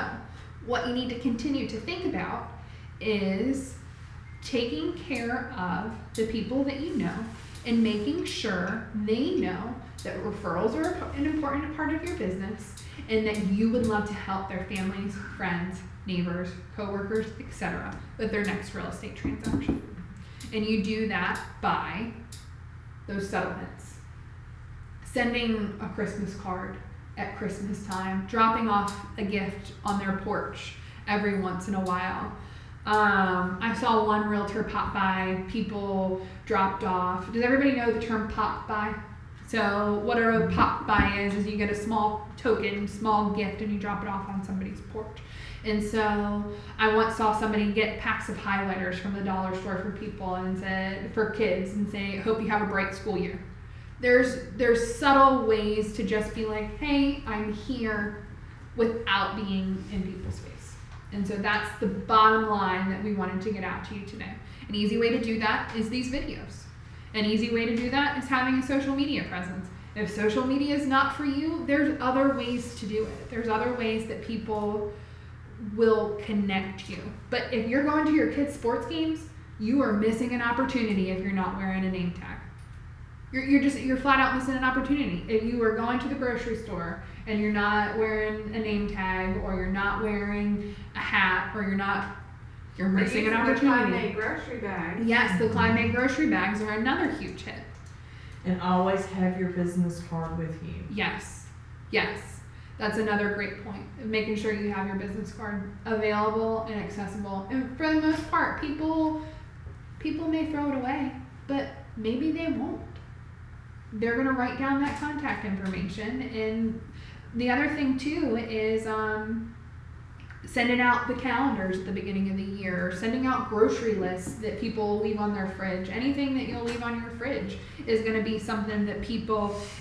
what you need to continue to think about is taking care of the people that you know and making sure they know that referrals are an important part of your business and that you would love to help their families, friends, neighbors, coworkers, etc. with their next real estate transaction. And you do that by those settlements. Sending a Christmas card at Christmas time, dropping off a gift on their porch every once in a while. I saw one realtor pop by, people dropped off. Does everybody know the term pop by? So what a pop by is you get a small token, small gift, and you drop it off on somebody's porch. And so I once saw somebody get packs of highlighters from the dollar store for people and said, for kids, and say, hope you have a bright school year. There's subtle ways to just be like, hey, I'm here, without being in people's face. And so that's the bottom line that we wanted to get out to you today. An easy way to do that is these videos. An easy way to do that is having a social media presence. If social media is not for you, there's other ways to do it. There's other ways that people will connect you. But if you're going to your kids' sports games, you are missing an opportunity if you're not wearing a name tag. You're flat out missing an opportunity. If you are going to the grocery store and you're not wearing a name tag, or you're not wearing a hat, or you're missing an opportunity. The Climb May grocery bags. Yes, the Climb May grocery bags are another huge hit. And always have your business card with you. Yes. That's another great point. Making sure you have your business card available and accessible. And for the most part, people may throw it away, but maybe they won't. They're gonna write down that contact information. And the other thing too is sending out the calendars at the beginning of the year, or sending out grocery lists that people leave on their fridge. Anything that you'll leave on your fridge is going to be something that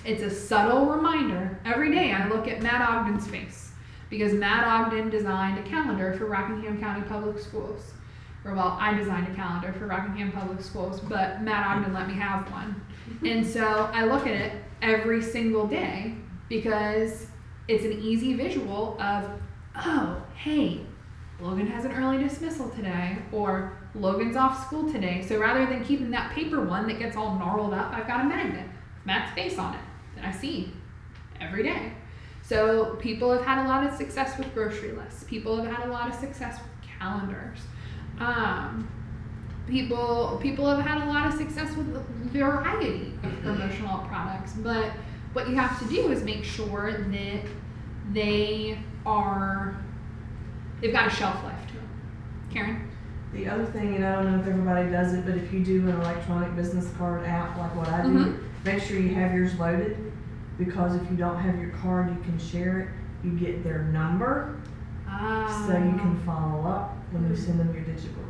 it's a subtle reminder. Every day I look at Matt Ogden's face, because Matt Ogden designed a calendar for Rockingham County Public Schools. Or well, I designed a calendar for Rockingham Public Schools, but Matt Ogden let me have one. And so I look at it every single day because it's an easy visual of, oh, hey, Logan has an early dismissal today, or Logan's off school today. So rather than keeping that paper one that gets all gnarled up, I've got a magnet with Matt's face on it that I see every day. So people have had a lot of success with grocery lists. People have had a lot of success with calendars. People have had a lot of success with a variety of promotional products. But what you have to do is make sure that they've got a shelf life to them. Karen? The other thing, and I don't know if everybody does it, but if you do an electronic business card app like what I do, make sure you have yours loaded, because if you don't have your card, you can share it. You get their number, so you can follow up when you send them your digital.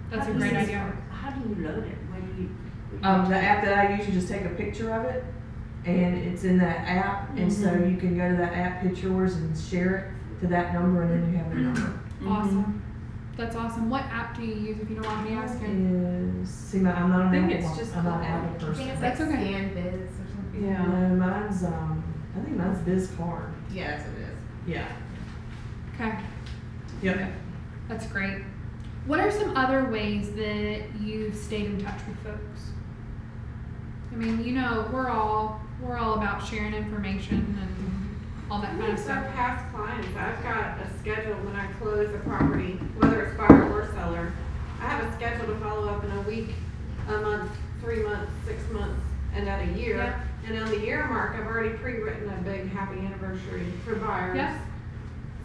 That's a great idea. How do you load it? Where do you? The app that I use, you just take a picture of it, and it's in that app, and so you can go to that app, hit yours, and share it to that number, and then you have their number. Awesome. That's awesome. What app do you use, if you don't mind me asking? I'm not an Apple. it's just I'm not an called Apple I think person. it's That's like okay. ScanBiz or something. Yeah, no, mine's I think mine's BizCard. Yeah, that's what it is. Yeah. Okay. Yep. That's great. What are some other ways that you've stayed in touch with folks? I mean, we're all We're all about sharing information and all that kind of Our stuff. past clients, I've got a schedule when I close a property, whether it's buyer or seller. I have a schedule to follow up in a week, a month, 3 months, 6 months, and at a year. Yeah. And on the year mark, I've already pre-written a big happy anniversary for buyers. Yeah.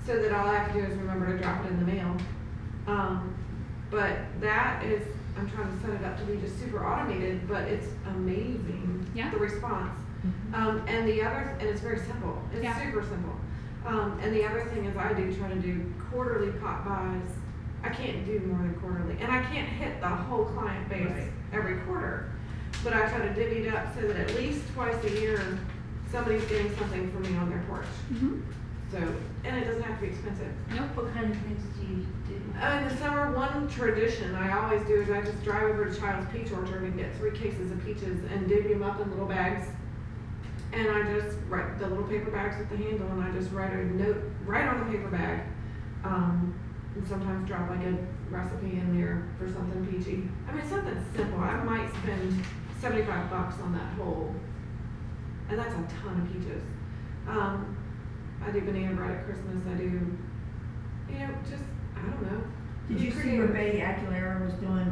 So that all I have to do is remember to drop it in the mail. But that is, I'm trying to set it up to be just super automated, but it's amazing, Yeah. the response. And the other, and it's very simple, it's Yeah. super simple. And the other thing is I do try to do quarterly pop buys. I can't do more than quarterly, and I can't hit the whole client base Right. every quarter. But I try to divvy it up so that at least twice a year, somebody's getting something from me on their porch. Mm-hmm. So, and it doesn't have to be expensive. What kind of things do you do? In the summer, one tradition I always do is I just drive over to Child's Peach Orchard and get 3 cases of peaches and divvy them up in little bags. And I just write the little paper bags with the handle, and I just write a note right on the paper bag. And sometimes drop like a recipe in there for something peachy. I mean, something simple. I might spend $75 on that whole, and that's a ton of peaches. I do banana bread at Christmas. I do, just, I don't know. Did you see where Betty Aguilera was doing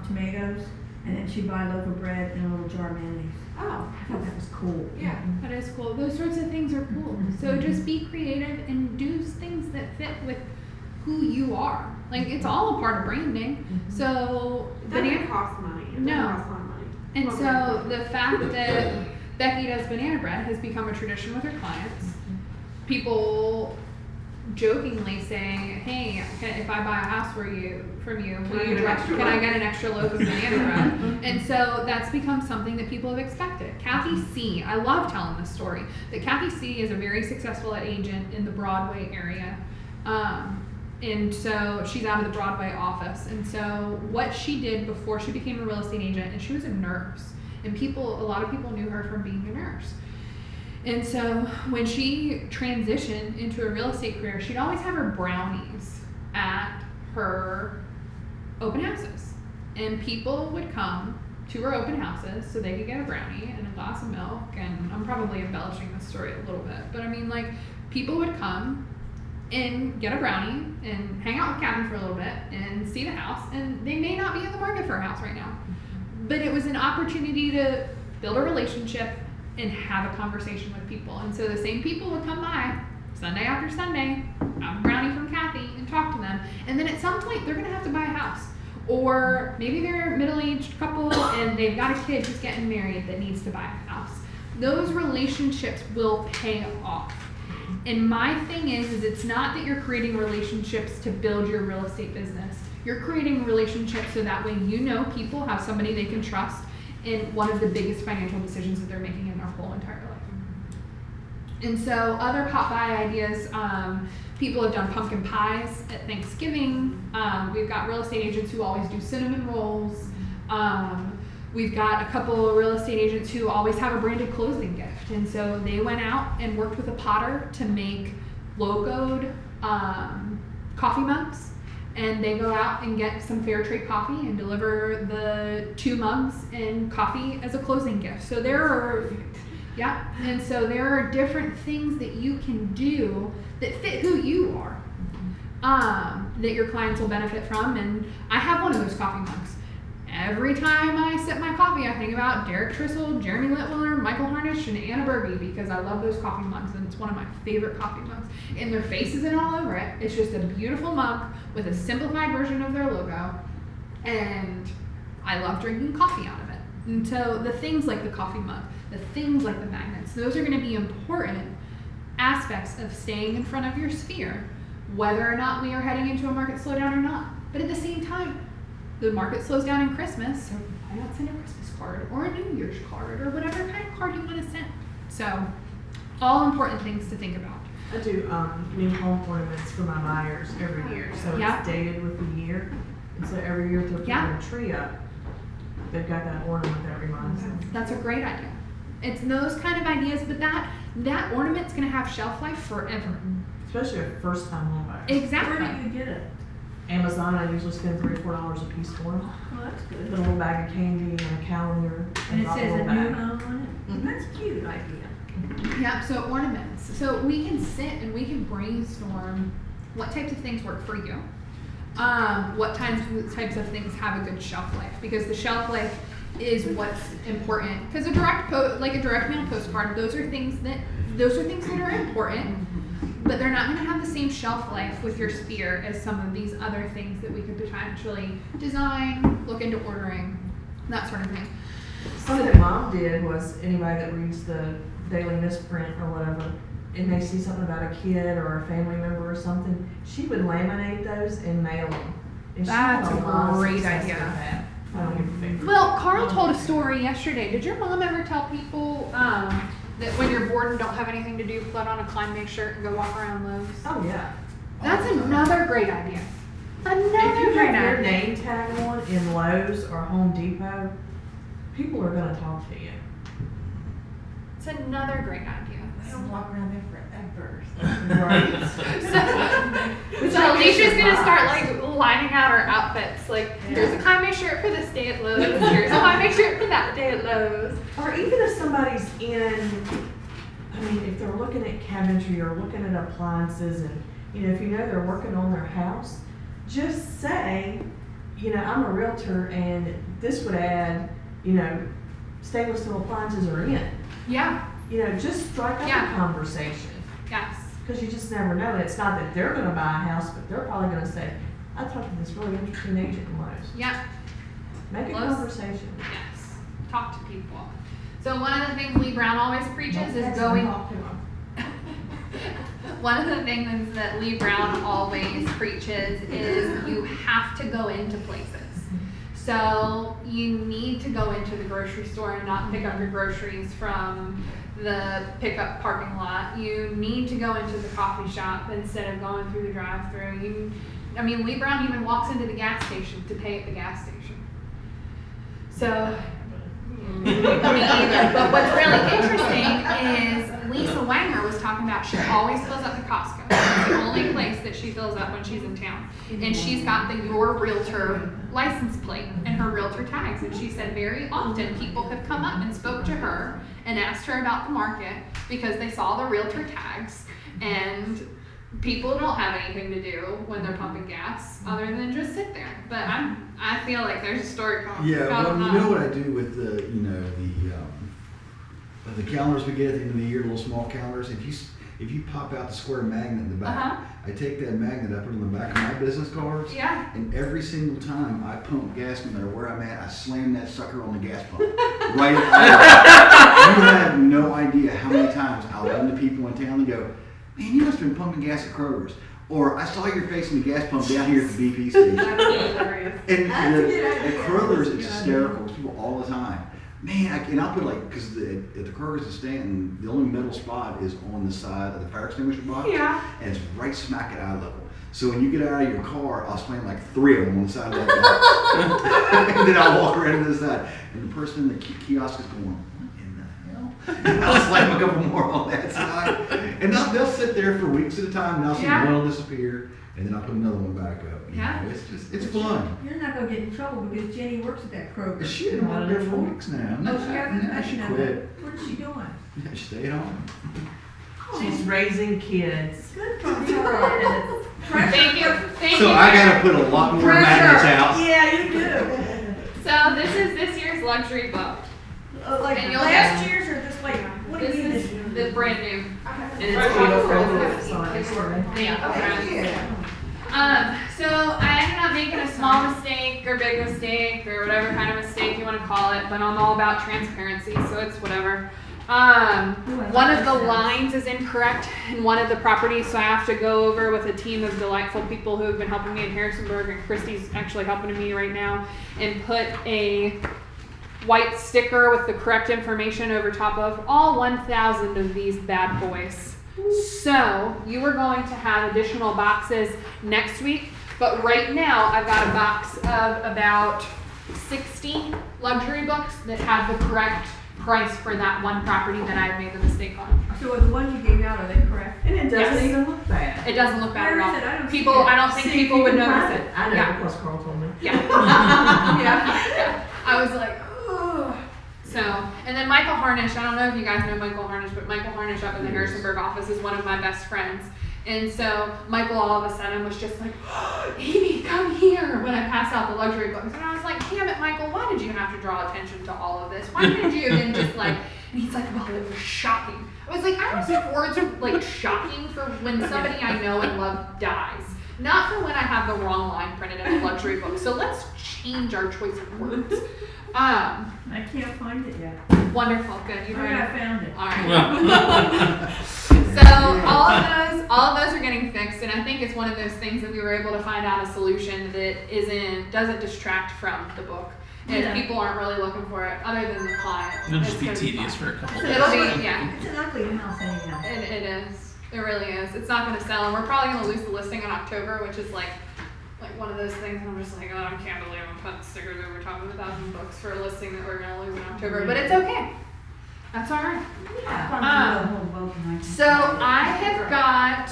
tomatoes, and then she'd buy a loaf of bread and a little jar of mayonnaise? Oh, I thought that was cool. yeah. That is cool. Those sorts of things are cool. So just be creative and do things that fit with who you are. Like, it's all a part of branding. So It doesn't cost money. It No. doesn't cost a lot of money. And Well, so the fact that Becky does banana bread has become a tradition with her clients. People jokingly saying, "Hey, if I buy a house from you, will I you get an extra can I loaf?" get an extra loaf of banana bread?" And so that's become something that people have expected. Kathy C. I love telling this story. That Kathy C. is a very successful agent in the Broadway area. And so she's out of the Broadway office. And so what she did before she became a real estate agent, and she was a nurse, and a lot of people knew her from being a nurse. And so when she transitioned into a real estate career, she'd always have her brownies at her open houses. And people would come to her open houses so they could get a brownie and a glass of milk. And I'm probably embellishing this story a little bit, but I mean, like, people would come and get a brownie and hang out with Kathy for a little bit and see the house. And they may not be in the market for a house right now, but it was an opportunity to build a relationship and have a conversation with people. And so the same people would come by Sunday after Sunday, have a brownie from Kathy, and talk to them. And then at some point, they're gonna have to buy a house. Or maybe they're a middle-aged couple and they've got a kid who's getting married that needs to buy a house. Those relationships will pay off. And my thing is it's not that you're creating relationships to build your real estate business. You're creating relationships so that way people have somebody they can trust in one of the biggest financial decisions that they're making in their whole entire life. And so other pop by ideas, people have done pumpkin pies at Thanksgiving. We've got real estate agents who always do cinnamon rolls. We've got a couple of real estate agents who always have a branded closing gift. And so they went out and worked with a potter to make logoed coffee mugs. And they go out and get some fair trade coffee and deliver the 2 mugs and coffee as a closing gift. So there are different things that you can do that fit who you are, that your clients will benefit from. And I have one of those coffee mugs. Every time I sip my coffee, I think about Derek Trissel, Jeremy Litwiller, Michael Harnish, and Anna Berge, because I love those coffee mugs, and it's one of my favorite coffee mugs. And their face isn't all over it. It's just a beautiful mug with a simplified version of their logo, and I love drinking coffee out of it. And so the things like the coffee mug, the things like the magnets, those are going to be important aspects of staying in front of your sphere, whether or not we are heading into a market slowdown or not. But at the same time, the market slows down in Christmas, so why not send a Christmas card or a New Year's card or whatever kind of card you want to send? So, all important things to think about. I do new home ornaments for my buyers every year, so Yeah. it's dated with the year. And so every year they're putting Yeah. a tree up, they've got that ornament every month. That's a great idea. It's those kind of ideas, but that ornament's going to have shelf life forever. Especially a first time home buyer. Exactly. Where do you get it? Amazon, I usually spend $3 or $4 a piece for them. Oh, that's Put good. a little bag of candy and a calendar. And it drop says little a new bag. home on That's a cute idea. Yep, so ornaments. So we can sit and we can brainstorm what types of things work for you. What types of things have a good shelf life, because the shelf life is what's important. Because a direct mail postcard, those are things that are important, but they're not going to have the same shelf life with your sphere as some of these other things that we could potentially design, look into ordering, that sort of thing. Something Mom did was anybody that reads the Daily Misprint or whatever, and they see something about a kid or a family member or something, she would laminate those and mail them. And she had That's a lot of great success idea. with that. I don't give a fuck. Well, Carl told a story yesterday. Did your mom ever tell people that when you're bored and don't have anything to do, put on a Kleinmay shirt and go walk around Lowe's? Oh yeah. That's another great idea. If Another you great have your idea. name tag on in Lowe's or Home Depot, people are gonna talk to you. It's another great idea. I don't walk around there forever. Right. So Alicia's gonna start like lining out our outfits. Like, here's a Kleinmay shirt for this day at Lowe's. Here's a Kleinmay shirt for that day at Lowe's. Or even if somebody's if they're looking at cabinetry or looking at appliances and, if you know they're working on their house, just say, I'm a realtor and this would add, stainless steel appliances are in. Yeah. Just strike up Yeah. a conversation. Yes. Because you just never know. And it's not that they're going to buy a house, but they're probably going to say, I talked to this really interesting agent in Lowe's. Yeah. Make a Lowe's. conversation. Yes. Talk to people. So one of the things Lee Brown always preaches is going. One of the things that Lee Brown always preaches is you have to go into places. So you need to go into the grocery store and not pick up your groceries from the pickup parking lot. You need to go into the coffee shop instead of going through the drive-thru. Lee Brown even walks into the gas station to pay at the gas station. So, me either. But what's really interesting is Lisa Wanger was talking about she always fills up the Costco. It's the only place that she fills up when she's in town. And she's got the Your Realtor license plate and her realtor tags. And she said very often people have come up and spoke to her and asked her about the market because they saw the realtor tags. And people don't have anything to do when they're pumping gas other than just sit there. But I feel like there's a story coming. Yeah, well, you know what I do with the calendars we get at the end of the year, the little small calendars. If you pop out the square magnet in the back, I take that magnet, I put it on the back of my business cards, Yeah. and every single time I pump gas, no matter where I'm at, I slam that sucker on the gas pump. Right at the You have no idea how many times I'll run to people in town and go, man, you must have been pumping gas at Kroger's. Or I saw your face in the gas pump down here at the BP station. That's hilarious. And at Kroger's, it's hysterical. It's people all the time. Man, and I'll put because at the Kroger's in Stanton, the only middle spot is on the side of the fire extinguisher box. Yeah. And it's right smack at eye level. So when you get out of your car, I'll slam like 3 of them on the side of that box. And then I'll walk around to the side. And the person in the kiosk is going, what in the hell? And I'll slam a couple more on that side. And they'll sit there for weeks at a time, and I'll see one will disappear, and then I'll put another one back up. Yeah. It's fun. You're not gonna get in trouble because Jenny works at that Kroger. She hadn't worked there for weeks now. Oh, she hasn't? No, she quit. What is she doing? Yeah, she stayed home. She's raising kids. Good for her. Thank you. Thank So you. I gotta put a lot more magnets out. Yeah, you do. So this is this year's luxury book. Like And you'll last get- years or just like, what do This you mean? is the brand new. And it's beautiful. Yeah. So I ended up making a small mistake or big mistake or whatever kind of mistake you want to call it, but I'm all about transparency, so it's whatever. One of the lines is incorrect in one of the properties, so I have to go over with a team of delightful people who have been helping me in Harrisonburg, and Christy's actually helping me right now, and put a white sticker with the correct information over top of all 1,000 of these bad boys. So you are going to have additional boxes next week, but right now I've got a box of about 60 luxury books that have the correct price for that one property that I made the mistake on. So the ones you gave out, are they correct? And it doesn't Yes. even look bad. It doesn't look bad Where at is it? I all. don't see People, it. I don't think See if people you would can notice find it. I know Yeah. because Carl told me. Yeah. Yeah. I was like, ugh. So, and then Michael Harnish, I don't know if you guys know Michael Harnish, but Michael Harnish up in the Harrisonburg office is one of my best friends. And so Michael all of a sudden was just like, oh, Amy, come here, when I passed out the luxury books. And I was like, damn it, Michael, why did you have to draw attention to all of this? Why didn't you have been just like, and he's like, well, it was shocking. I was like, I don't think words are like shocking for when somebody I know and love dies. Not for when I have the wrong line printed in a luxury book. So let's change our choice of words. I can't find it yet. Wonderful, good. You I found it. All right. So all of those are getting fixed, and I think it's one of those things that we were able to find out a solution that doesn't distract from the book. And if people aren't really looking for it, other than the client, It'll just it's be gonna tedious fine. for a couple It'll days. be, yeah. It's an ugly house anyhow. It is. It really is. It's not going to sell, and we're probably going to lose the listing in October, which is like one of those things. I'm just like, oh, I can't believe I'm putting stickers over top of 1,000 books for a listing that we're going to lose in October. But it's okay. That's all right. So I have got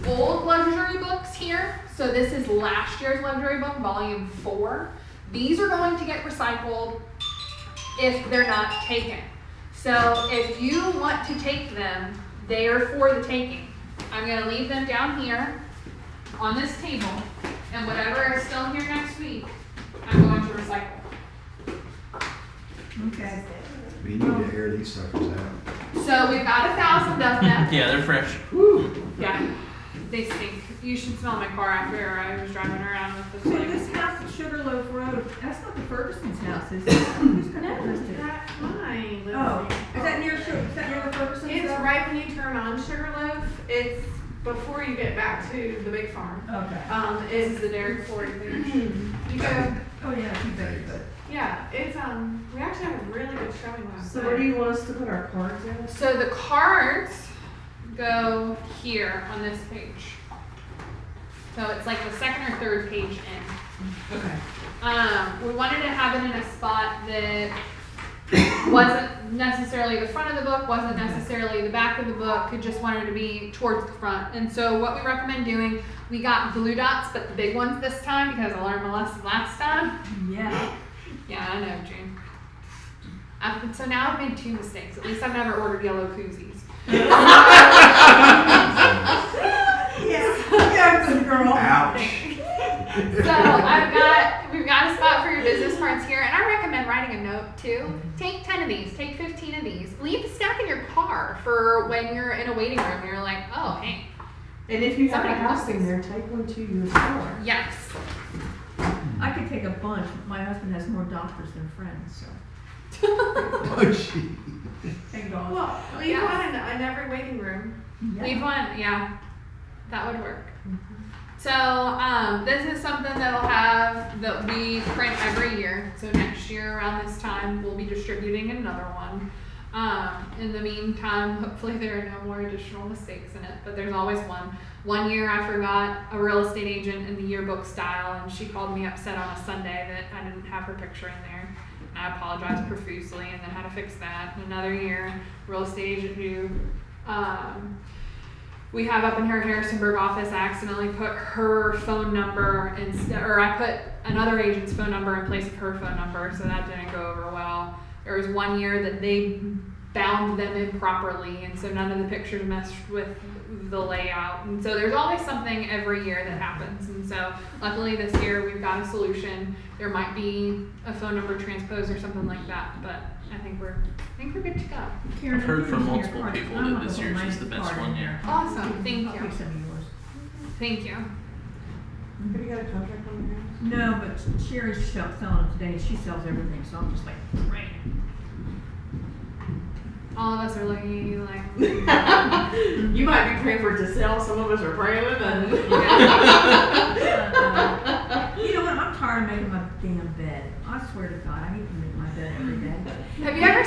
old luxury books here. So this is last year's luxury book, volume 4. These are going to get recycled if they're not taken. So if you want to take them, they are for the taking. I'm going to leave them down here on this table, and whatever is still here next week, I'm going to recycle. Okay. We need to air these suckers out. So we've got 1,000 of them. Yeah, they're fresh. Yeah, they stink. You should smell my car after I was driving around with this So thing. this house at Sugarloaf Road, that's not the Ferguson's house, is it? Who's connected to it? That's mine. Oh, is that near the Ferguson's? It's house? right when you turn on Sugarloaf. It's before you get back to the big farm. Okay. This is It's the Derek Ford thing. you go. Oh, yeah, you bet. Yeah, it's we actually had a really good showing last So night. where do you want us to put our cards in? So the cards go here on this page. So it's like the second or third page in. Okay. We wanted to have it in a spot that wasn't necessarily the front of the book, wasn't necessarily the back of the book, it just wanted to be towards the front. And so what we recommend doing, we got blue dots, but the big ones this time because I learned my lesson last time. Yeah. Yeah, I know, June. So now I've made 2 mistakes. At least I've never ordered yellow koozies. Yeah, good girl. Ouch. So we've got a spot for your business cards here, and I recommend writing a note too. Take 10 of these, take 15 of these. Leave a stack in your car for when you're in a waiting room and you're like, oh, hey. And if you have a Somebody house wants in there, take one to your car. Yes. I could take a bunch, but my husband has more doctors than friends, so. Oh, gee. Thank God. Well, leave Yeah. one in every waiting room. Yeah. Leave one, yeah. That would work. So this is something that we print every year. So next year around this time, we'll be distributing another one. In the meantime, hopefully there are no more additional mistakes in it, but there's always one. One year I forgot a real estate agent in the yearbook style, and she called me upset on a Sunday that I didn't have her picture in there. And I apologized profusely and then had to fix that. Another year, real estate agent who we have up in her Harrisonburg office, I accidentally put her phone number or I put another agent's phone number in place of her phone number, so that didn't go over well. There was one year that they bound them improperly, and so none of the pictures meshed with the layout. And so there's always something every year that happens. And so luckily this year we've got a solution. There might be a phone number transposed or something like that, but I think we're good to go. Karen, I've heard from here's your multiple card. people I'm that gonna this put year's mine is the in best card one in yet. there. Awesome, thank I'll you. take some of yours. Thank you. Have you got a contract on No, but Sherry's selling them today, and she sells everything, so I'm just like, great. All of us are looking at you like, the house? You might be praying for it to sell, some of us are praying and You know what, I'm tired of making my damn bed. I swear to God, I need to make my bed every day. Have you ever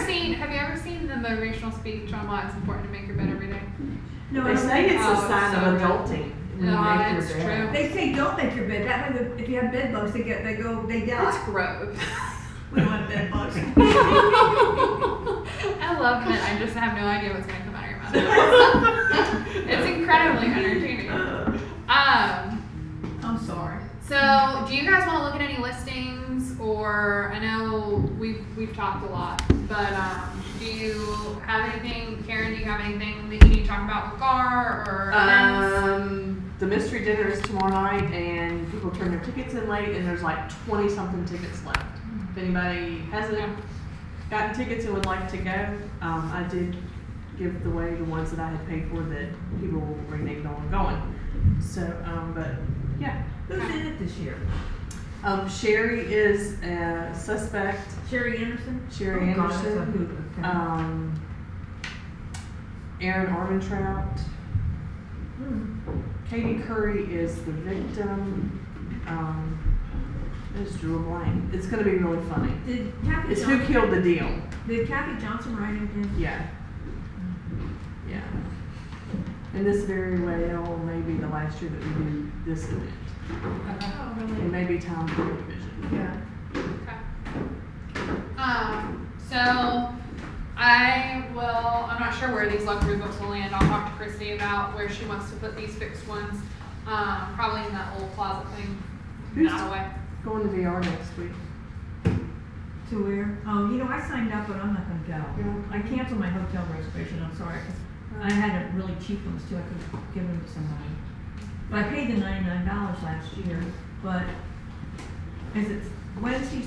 seen the motivational speech on why it's important to make your bed every day? No, They I don't say think- it's Oh, a it's sign so of good. adulting when you No, make your it's bed. true. They say don't make your bed, that way if you have bed bugs, they die. That's gross. We don't have bed bugs. I love it. I just have no idea what's gonna come out of your mouth. It's incredibly entertaining. I'm sorry. So do you guys want to look at any listings or I know we've talked a lot, but do you have anything, Karen? Do you have anything that you need to talk about with GAR or events? The mystery dinner is tomorrow night, and people turn their tickets in late, and there's like 20 something tickets left. If anybody hasn't gotten tickets and would like to go, I did give away the ones that I had paid for that people were named on going. So, but yeah. Who's in it this year? Sherry is a suspect. Sherry Anderson? Sherry Oh, God, that's a Anderson. hoot. Okay. Aaron Armentrout. Hmm. Katie Curry is the victim. I just drew a blank. It's gonna be really funny. Did Kathy It's who Johnson, killed the deal. did Kathy Johnson write it in? Yeah. Yeah. And this very well may be the last year that we do this event. Oh, It really? may be time for a division. Yeah. So I'm not sure where these luxury books will land. I'll talk to Christy about where she wants to put these fixed ones. Probably in that old closet thing. Who's That way. going to VR next week? To where? I signed up, but I'm not gonna go. Yeah. I canceled my hotel reservation, I'm sorry, 'cause I had a really cheap ones too, I could give them to somebody. But I paid the $99 last year, but as it's Wednesday,